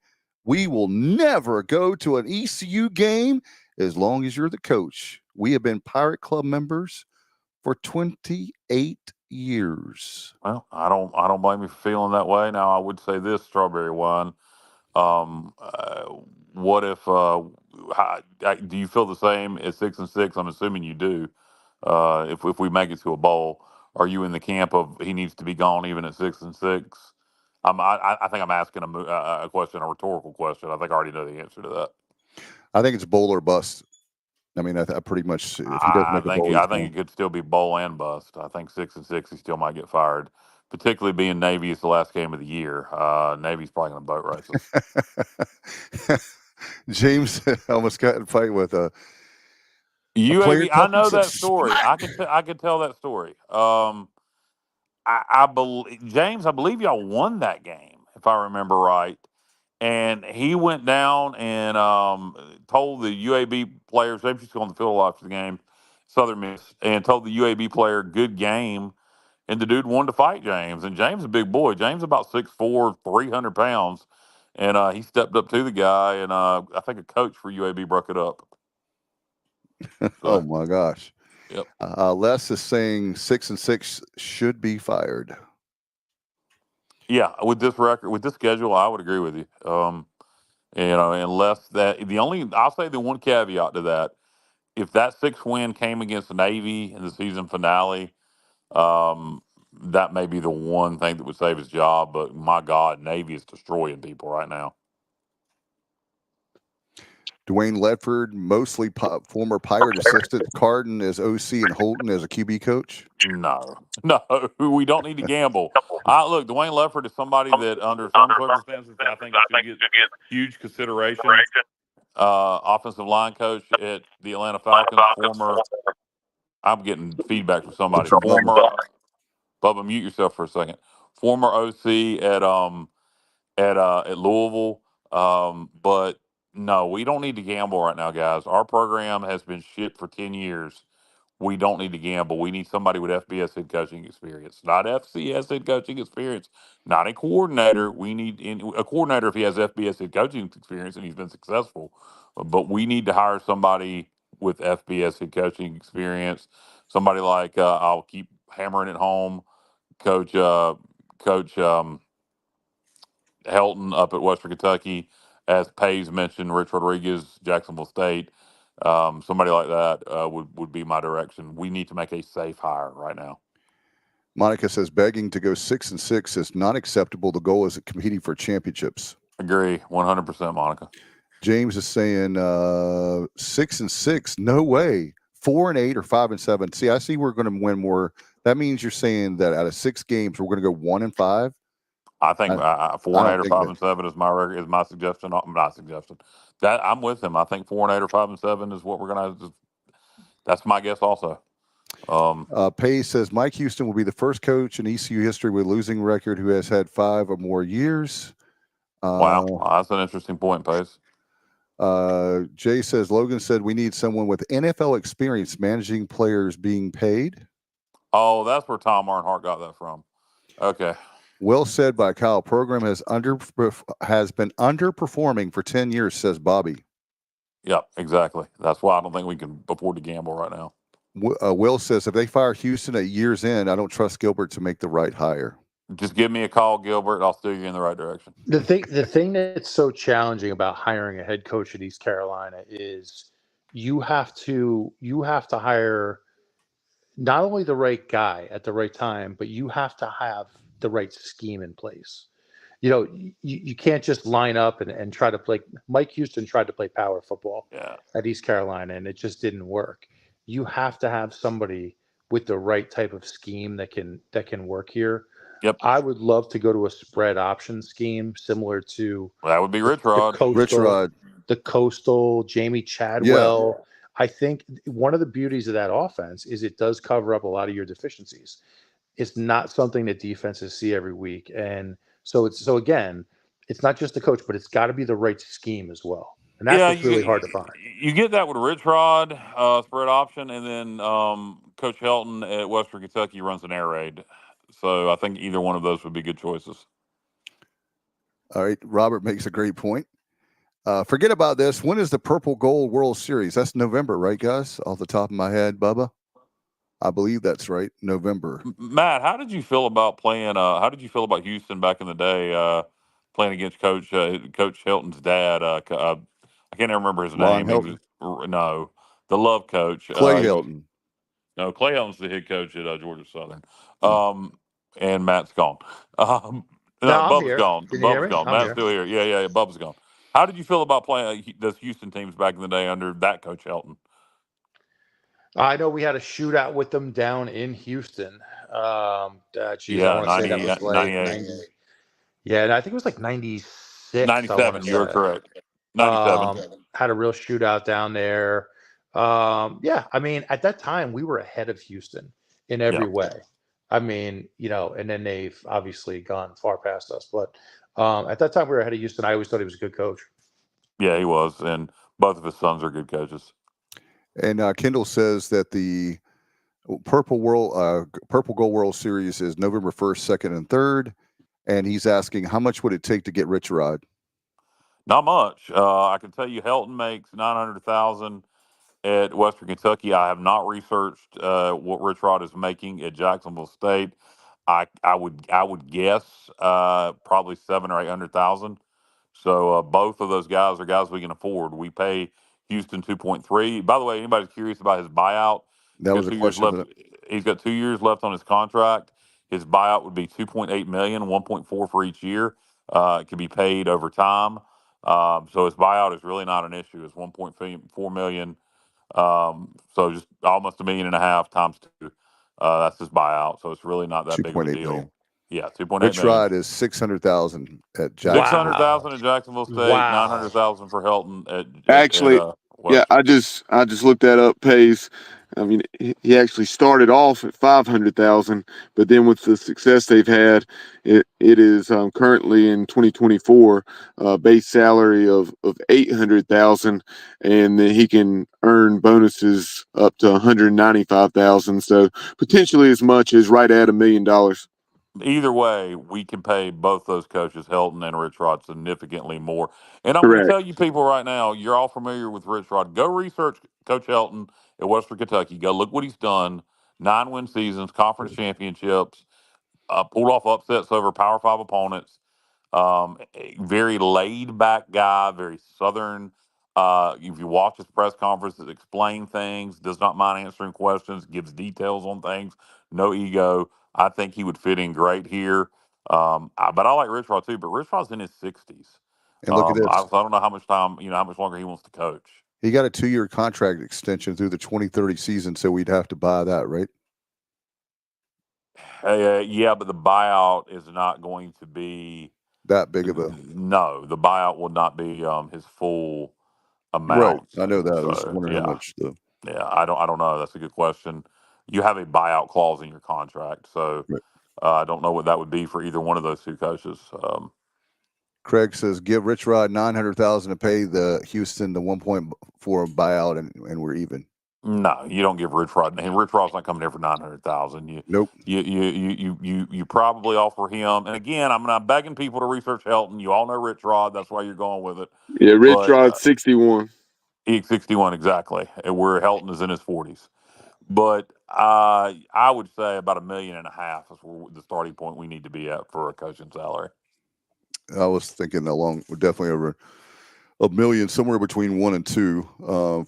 We will never go to an ECU game as long as you're the coach. We have been Pirate Club members for 28 years. Well, I don't blame you for feeling that way. Now, I would say this, strawberry wine. What if? Do you feel the same at 6-6? I'm assuming you do. If we make it to a bowl, are you in the camp of he needs to be gone even at 6-6? I think I'm asking a question, a rhetorical question. I think I already know the answer to that. I think it's bowl or bust. I mean, I pretty much if he doesn't make a bowl, I think it could still be bowl and bust. I think 6-6 he still might get fired, particularly being Navy is the last game of the year. Navy's probably going to boat race us. James almost got in a fight with a UAB. I know that story. I can tell that story. I believe James. I believe y'all won that game, if I remember right. And he went down and told the UAB players. James used to go on the field a lot for the game, Southern Miss, and told the UAB player, "Good game." And the dude wanted to fight James. And James is a big boy. James is about 6'4", 300 pounds. And he stepped up to the guy, and I think a coach for UAB broke it up. So, oh, my gosh. Yep. Les is saying 6-6 should be fired. Yeah, with this record, with this schedule, I would agree with you. Unless I'll say the one caveat to that, if that 6 win came against the Navy in the season finale, that may be the one thing that would save his job. But my God, Navy is destroying people right now. Dwayne Ledford, mostly former Pirate assistant, Carden as OC and Holton as a QB coach? No, we don't need to gamble. Look, Dwayne Ledford is somebody that under some circumstances I think should get huge consideration. Offensive line coach at the Atlanta Falcons, I'm getting feedback from somebody. Bubba, mute yourself for a second. Former OC at Louisville, but no, we don't need to gamble right now, guys. Our program has been shit for 10 years. We don't need to gamble. We need somebody with FBS head coaching experience, not FCS head coaching experience, not a coordinator. We need a coordinator if he has FBS head coaching experience and he's been successful. But we need to hire somebody with FBS head coaching experience. Somebody like I'll keep hammering it home, Coach Helton up at Western Kentucky, as Pays mentioned, Rich Rodriguez, Jacksonville State. Somebody like that would be my direction. We need to make a safe hire right now. Monica says begging to go 6-6 is not acceptable. The goal is competing for championships. Agree, 100%, Monica. James is saying 6-6, no way. 4-8 or 5-7. See, I see we're going to win more. That means you're saying that out of 6 games, we're going to go 1-5. I think 4-8 or 5-7 is my record. Is my suggestion. Not suggestion. That I'm with him. I think 4-8 or 5-7 is what we're going to. That's my guess also. Pace says Mike Houston will be the first coach in ECU history with a losing record who has had 5 or more years. Wow, that's an interesting point, Pace. Jay says Logan said we need someone with NFL experience managing players being paid. Oh, that's where Tom Arnhart got that from. Okay. Well said by Kyle. Program has been underperforming for 10 years, says Bobby. Yep, exactly. That's why I don't think we can afford to gamble right now. Will says if they fire Houston at year's end, I don't trust Gilbert to make the right hire. Just give me a call, Gilbert. I'll steer you in the right direction. The thing that's so challenging about hiring a head coach at East Carolina is you have to hire not only the right guy at the right time, but you have to have the right scheme in place. You can't just line up and try to play. Mike Houston tried to play power football at East Carolina, and it just didn't work. You have to have somebody with the right type of scheme that can work here. Yep. I would love to go to a spread option scheme similar to that would be Rich Rod. The Coastal, Jamie Chadwell. Yeah. I think one of the beauties of that offense is it does cover up a lot of your deficiencies. It's not something that defenses see every week. And so again, it's not just the coach, but it's got to be the right scheme as well. And that's Yeah, what's really hard to find. you get that with Rich Rod spread option, and then Coach Helton at Western Kentucky runs an air raid. So I think either one of those would be good choices. All right, Robert makes a great point. Forget about this. When is the Purple Gold World Series? That's November, right, guys? Off the top of my head, Bubba. I believe that's right, November. Matt, how did you feel about playing? How did you feel about Houston back in the day, playing against Coach Helton's dad? I can't even remember his Lon name. Helton. No, the Love Coach. Clay Helton. No, Clay Helton's the head coach at Georgia Southern. Oh. And Matt's gone. No, I'm Bubba's here. gone. Can you hear Bubba's me? gone. I'm Matt's here. still here. Yeah. Bubba's gone. How did you feel about playing those Houston teams back in the day under that Coach Helton? I know we had a shootout with them down in Houston. Geez, I Yeah, want to say that 90, was like 98. 90. Yeah, and I think it was like 96. 97. You're correct. 97. Had a real shootout down there. Yeah, I mean, at that time we were ahead of Houston in every way. I mean, and then they've obviously gone far past us. But at that time we were ahead of Houston. I always thought he was a good coach. Yeah, he was, and both of his sons are good coaches. And Kendall says that the Purple Gold World Series is November 1st, 2nd, and 3rd. And he's asking, how much would it take to get Rich Rod? Not much. I can tell you, Helton makes $900,000 at Western Kentucky. I have not researched what Rich Rod is making at Jacksonville State. I would guess probably $700,000 or $800,000. So both of those guys are guys we can afford. We pay Houston 2.3. By the way, anybody's curious about his buyout? That was a question. He's got 2 years left on his contract. His buyout would be $2.8 million, 1.4 for each year. It can be paid over time. So his buyout is really not an issue. It's 1.4 million. So just almost $1.5 million times 2. That's his buyout. So it's really not that big of a deal. Million. Yeah, 2.8 Rich million. Rod is $600,000 at Jacksonville. $600,000 at Jacksonville State. $900,000 for Helton at Actually, yeah, I just looked that up. Pays. I mean, he actually started off at 500,000, but then with the success they've had, it is currently in 2024 base salary of 800,000, and then he can earn bonuses up to 195,000. So potentially as much as right at $1 million. Either way, we can pay both those coaches, Helton and Rich Rod, significantly more. And I'm Correct. going to tell you people right now, you're all familiar with Rich Rod. Go research Coach Helton at Western Kentucky. Go look what he's done. 9-win seasons, conference championships, pulled off upsets over Power 5 opponents. A very laid back guy, very Southern. If you watch his press conferences, explain things, does not mind answering questions, gives details on things, no ego. I think he would fit in great here. But I like Rich Rod too. But Rich Rod's in his 60s. And look at this. I don't know how much time, how much longer he wants to coach. He got a 2-year contract extension through the 2030 season, so we'd have to buy that, right? Yeah, but the buyout is not going to be that big of a. No, the buyout will not be his full amount. Right, I know that. So, I was wondering how much the. Yeah, I don't know. That's a good question. You have a buyout clause in your contract, so I don't know what that would be for either one of those two coaches. Craig says, give Rich Rod $900,000 to pay the Houston the 1.4 buyout, and we're even. No, you don't give Rich Rod. And Rich Rod's not coming here for $900,000. Nope. You probably offer him. And again, I'm not begging people to research Helton. You all know Rich Rod. That's why you're going with it. Yeah, Rich Rod's 61. He's 61 exactly. Where Helton is in his 40s. But I would say about $1.5 million is the starting point we need to be at for a coaching salary. I was thinking definitely over $1 million, somewhere between 1 and 2.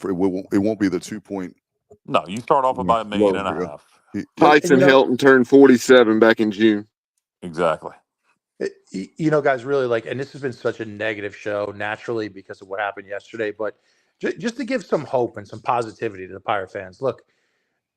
It won't be the 2 point. No, you start off about $1.5 million. Tyson Helton turned 47 back in June. Exactly. Guys, really and this has been such a negative show naturally because of what happened yesterday, but just to give some hope and some positivity to the Pirate fans. Look,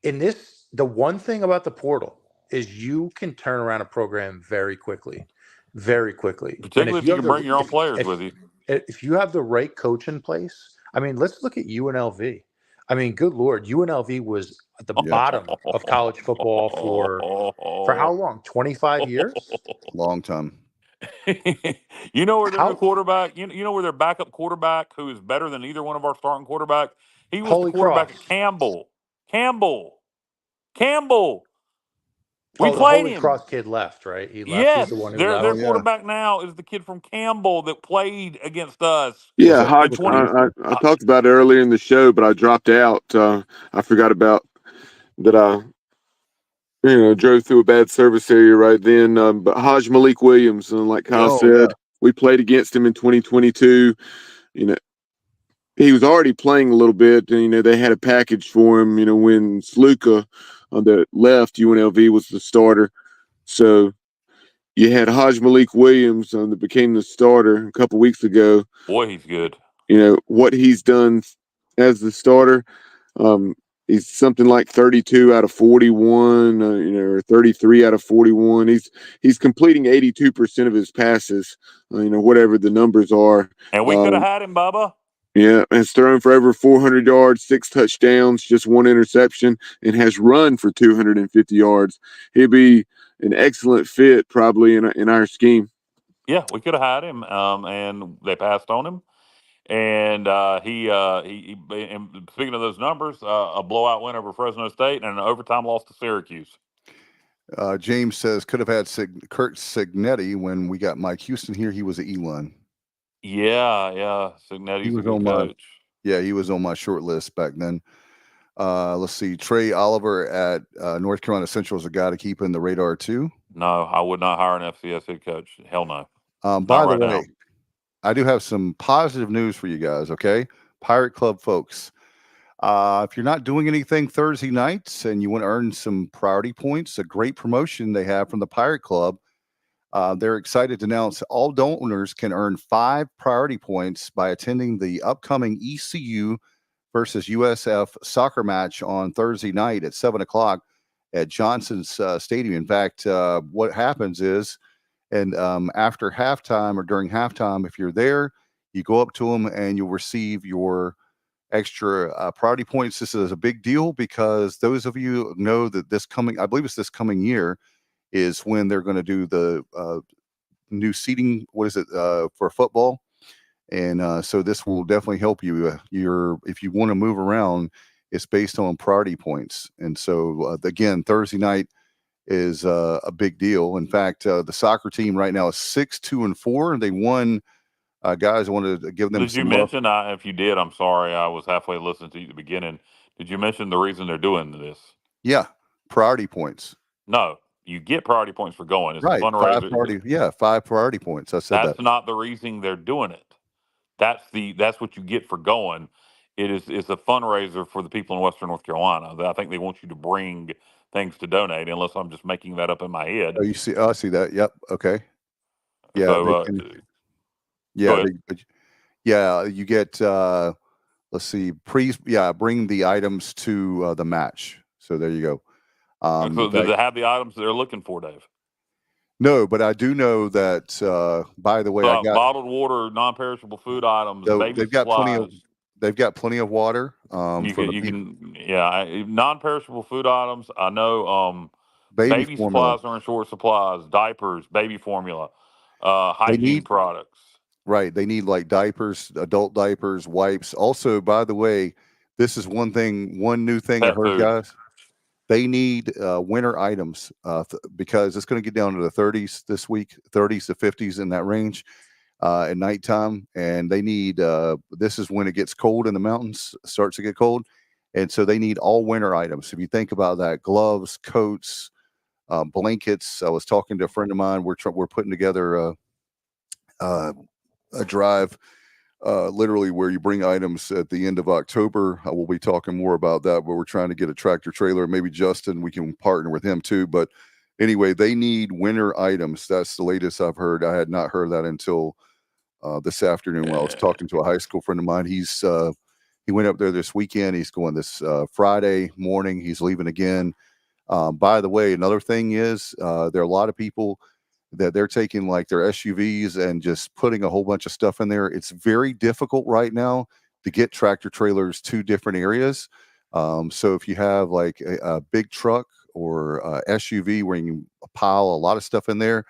the one thing about the portal is you can turn around a program very quickly. Very quickly. Particularly if you can bring your own players with you. If you have the right coach in place, I mean, let's look at UNLV. I mean, good Lord, UNLV was at the bottom of college football for how long? 25 years? Long time. You know where their How? quarterback, you know where their backup quarterback, who is better than either one of our starting quarterbacks, he was the Holy quarterback Cross. at Campbell. Campbell. We Oh, the played Holy him. Cross kid left, right? He left. He's Yes, the one who their left. quarterback now is the kid from Campbell that played against us Was Yeah, that in Hodge. 20. I talked about it earlier in the show, but I dropped out. I forgot about that. I drove through a bad service area right then. But Hodge Malik Williams, like Kyle Oh yeah. said, we played against him in 2022. You know, he was already playing a little bit. And, they had a package for him. When Sluka on the left, UNLV was the starter. So you had Hodge Malik Williams that became the starter a couple weeks ago. Boy, he's good. What he's done as the starter. He's something like 32 out of 41, or 33 out of 41. He's completing 82% of his passes, whatever the numbers are. And we could have had him, Bubba. Yeah, has thrown for over 400 yards, 6 touchdowns, just 1 interception, and has run for 250 yards. He'd be an excellent fit probably in our scheme. Yeah, we could have had him, and they passed on him. And and speaking of those numbers, a blowout win over Fresno State and an overtime loss to Syracuse. James says could have had Kurt Signetti when we got Mike Houston here. He was at Elon. Yeah. Signetti's a good coach. He was on my short list back then. Let's see. Trey Oliver at North Carolina Central is a guy to keep in the radar too. No, I would not hire an FCS head coach. Hell no. By the way, I do have some positive news for you guys. Okay, Pirate Club folks. If you're not doing anything Thursday nights and you want to earn some priority points, a great promotion they have from the Pirate Club. They're excited to announce all donors can earn 5 priority points by attending the upcoming ECU versus USF soccer match on Thursday night at 7:00 at Johnson's Stadium. In fact, what happens is, and after halftime or during halftime, if you're there, you go up to them and you'll receive your extra priority points. This is a big deal because those of you know that I believe it's this coming year, is when they're going to do the new seating. What is it for football? And so this will definitely help you. If you want to move around, it's based on priority points. And so again, Thursday night is a big deal. In fact, the soccer team right now is 6-2-4. They won. Guys, I wanted to give them Did you some mention, if you did, I'm sorry, I was halfway listening to you at the beginning. Did you mention the reason they're doing this? Yeah, priority points. No, you get priority points for going. It's Right, a fundraiser. 5 priority points. I said That's not the reason they're doing it. That's what you get for going. It's a fundraiser for the people in Western North Carolina. I think they want you to bring things to donate, unless I'm just making that up in my head. Oh, you see? Oh, I see that. Yep. Okay. Yeah. So, You get. Let's see. Bring the items to the match. So there you go. so do they have the items they're looking for, Dave? No, but I do know that. By the way, I got bottled water, non-perishable food items, baby they've got supplies. They've got plenty of water. Non-perishable food items. I know. Baby formula. supplies are in short supplies. Diapers, baby formula, hygiene products. Right. They need like diapers, adult diapers, wipes. Also, by the way, this is one new thing I heard, guys. They need winter items because it's going to get down to the 30s this week, 30s to 50s in that range at nighttime. And they need, this is when it gets cold in the mountains, starts to get cold. And so they need all winter items. If you think about that, gloves, coats, blankets. I was talking to a friend of mine. We're putting together a drive literally where you bring items at the end of October. We'll be talking more about that, but we're trying to get a tractor trailer. Maybe Justin, we can partner with him too. But anyway, they need winter items. That's the latest I've heard. I had not heard that until this afternoon when I was talking to a high school friend of mine. He went up there this weekend. He's going this Friday morning. He's leaving again. By the way, another thing is there are a lot of people that they're taking like their SUVs and just putting a whole bunch of stuff in there. It's very difficult right now to get tractor trailers to different areas. So if you have like a big truck or SUV where you can pile a lot of stuff in there,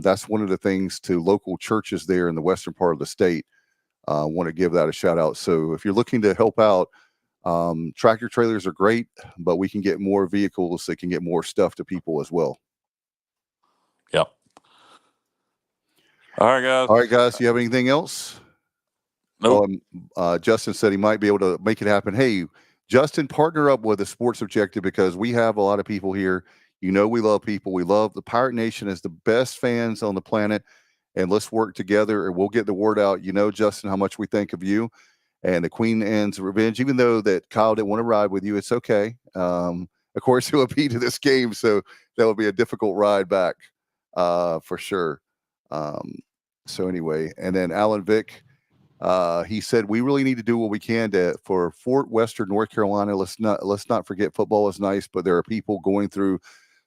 that's one of the things to local churches there in the western part of the state. Want to give that a shout out. So if you're looking to help out, tractor trailers are great, but we can get more vehicles that can get more stuff to people as well. Yep. All right, guys. All right, guys. You have anything else? Nope. Justin said he might be able to make it happen. Hey, Justin, partner up with the Sports Objective because we have a lot of people here. You know, we love people. We love the Pirate Nation as the best fans on the planet. And let's work together and we'll get the word out. You know, Justin, how much we think of you and the Queen Anne's Revenge. Even though that Kyle didn't want to ride with you, it's okay. Of course, he will be to this game, so that will be a difficult ride back for sure. So anyway, and then Alan Vick, he said we really need to do what we can for Fort Western North Carolina. Let's not forget football is nice, but there are people going through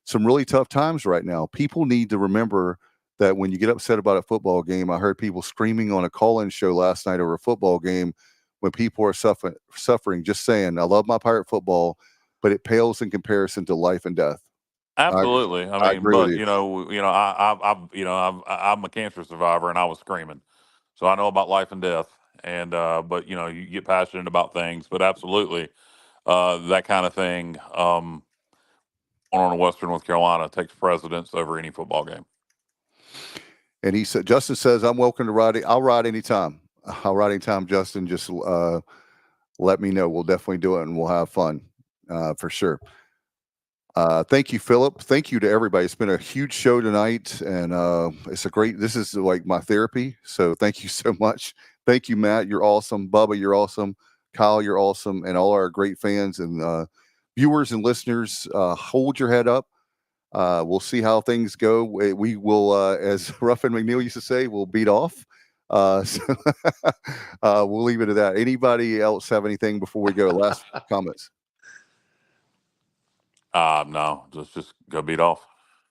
some really tough times right now. People need to remember that when you get upset about a football game, I heard people screaming on a call-in show last night over a football game when people are suffering, just saying, I love my Pirate football, but it pales in comparison to life and death. Absolutely. I I mean, agree with but you. I'm a cancer survivor, and I was screaming, so I know about life and death. And but you get passionate about things, but absolutely, that kind of thing on in Western North Carolina takes precedence over any football game. And he said, Justin says, I'm welcome to ride. I'll ride anytime. I'll ride anytime, Justin. Just let me know. We'll definitely do it and we'll have fun for sure. Thank you, Philip. Thank you to everybody. It's been a huge show tonight, and this is like my therapy. So thank you so much. Thank you, Matt. You're awesome. Bubba, you're awesome. Kyle, you're awesome. And all our great fans and viewers and listeners, hold your head up. We'll see how things go. We will, as Ruffin McNeil used to say, we'll beat off. So we'll leave it at that. Anybody else have anything before we go? Last comments? No, just go beat off.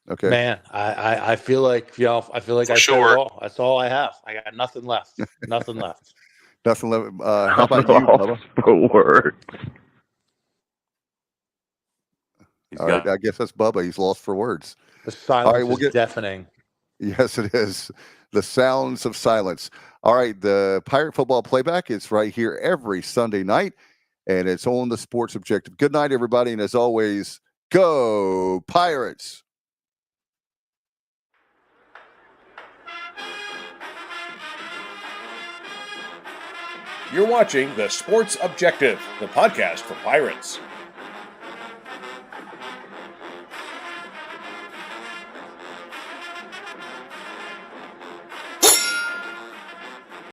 Okay. Man, I feel like I said it all. That's all I have. I got nothing left. Nothing left. Nothing left. How about you, Bubba? For words. All right, I guess that's Bubba. He's lost for words. The silence is deafening. Yes, it is. The sounds of silence. All right, the Pirate Football Playback is right here every Sunday night, and it's on the Sports Objective. Good night, everybody, and as always, go Pirates! You're watching the Sports Objective, the podcast for Pirates.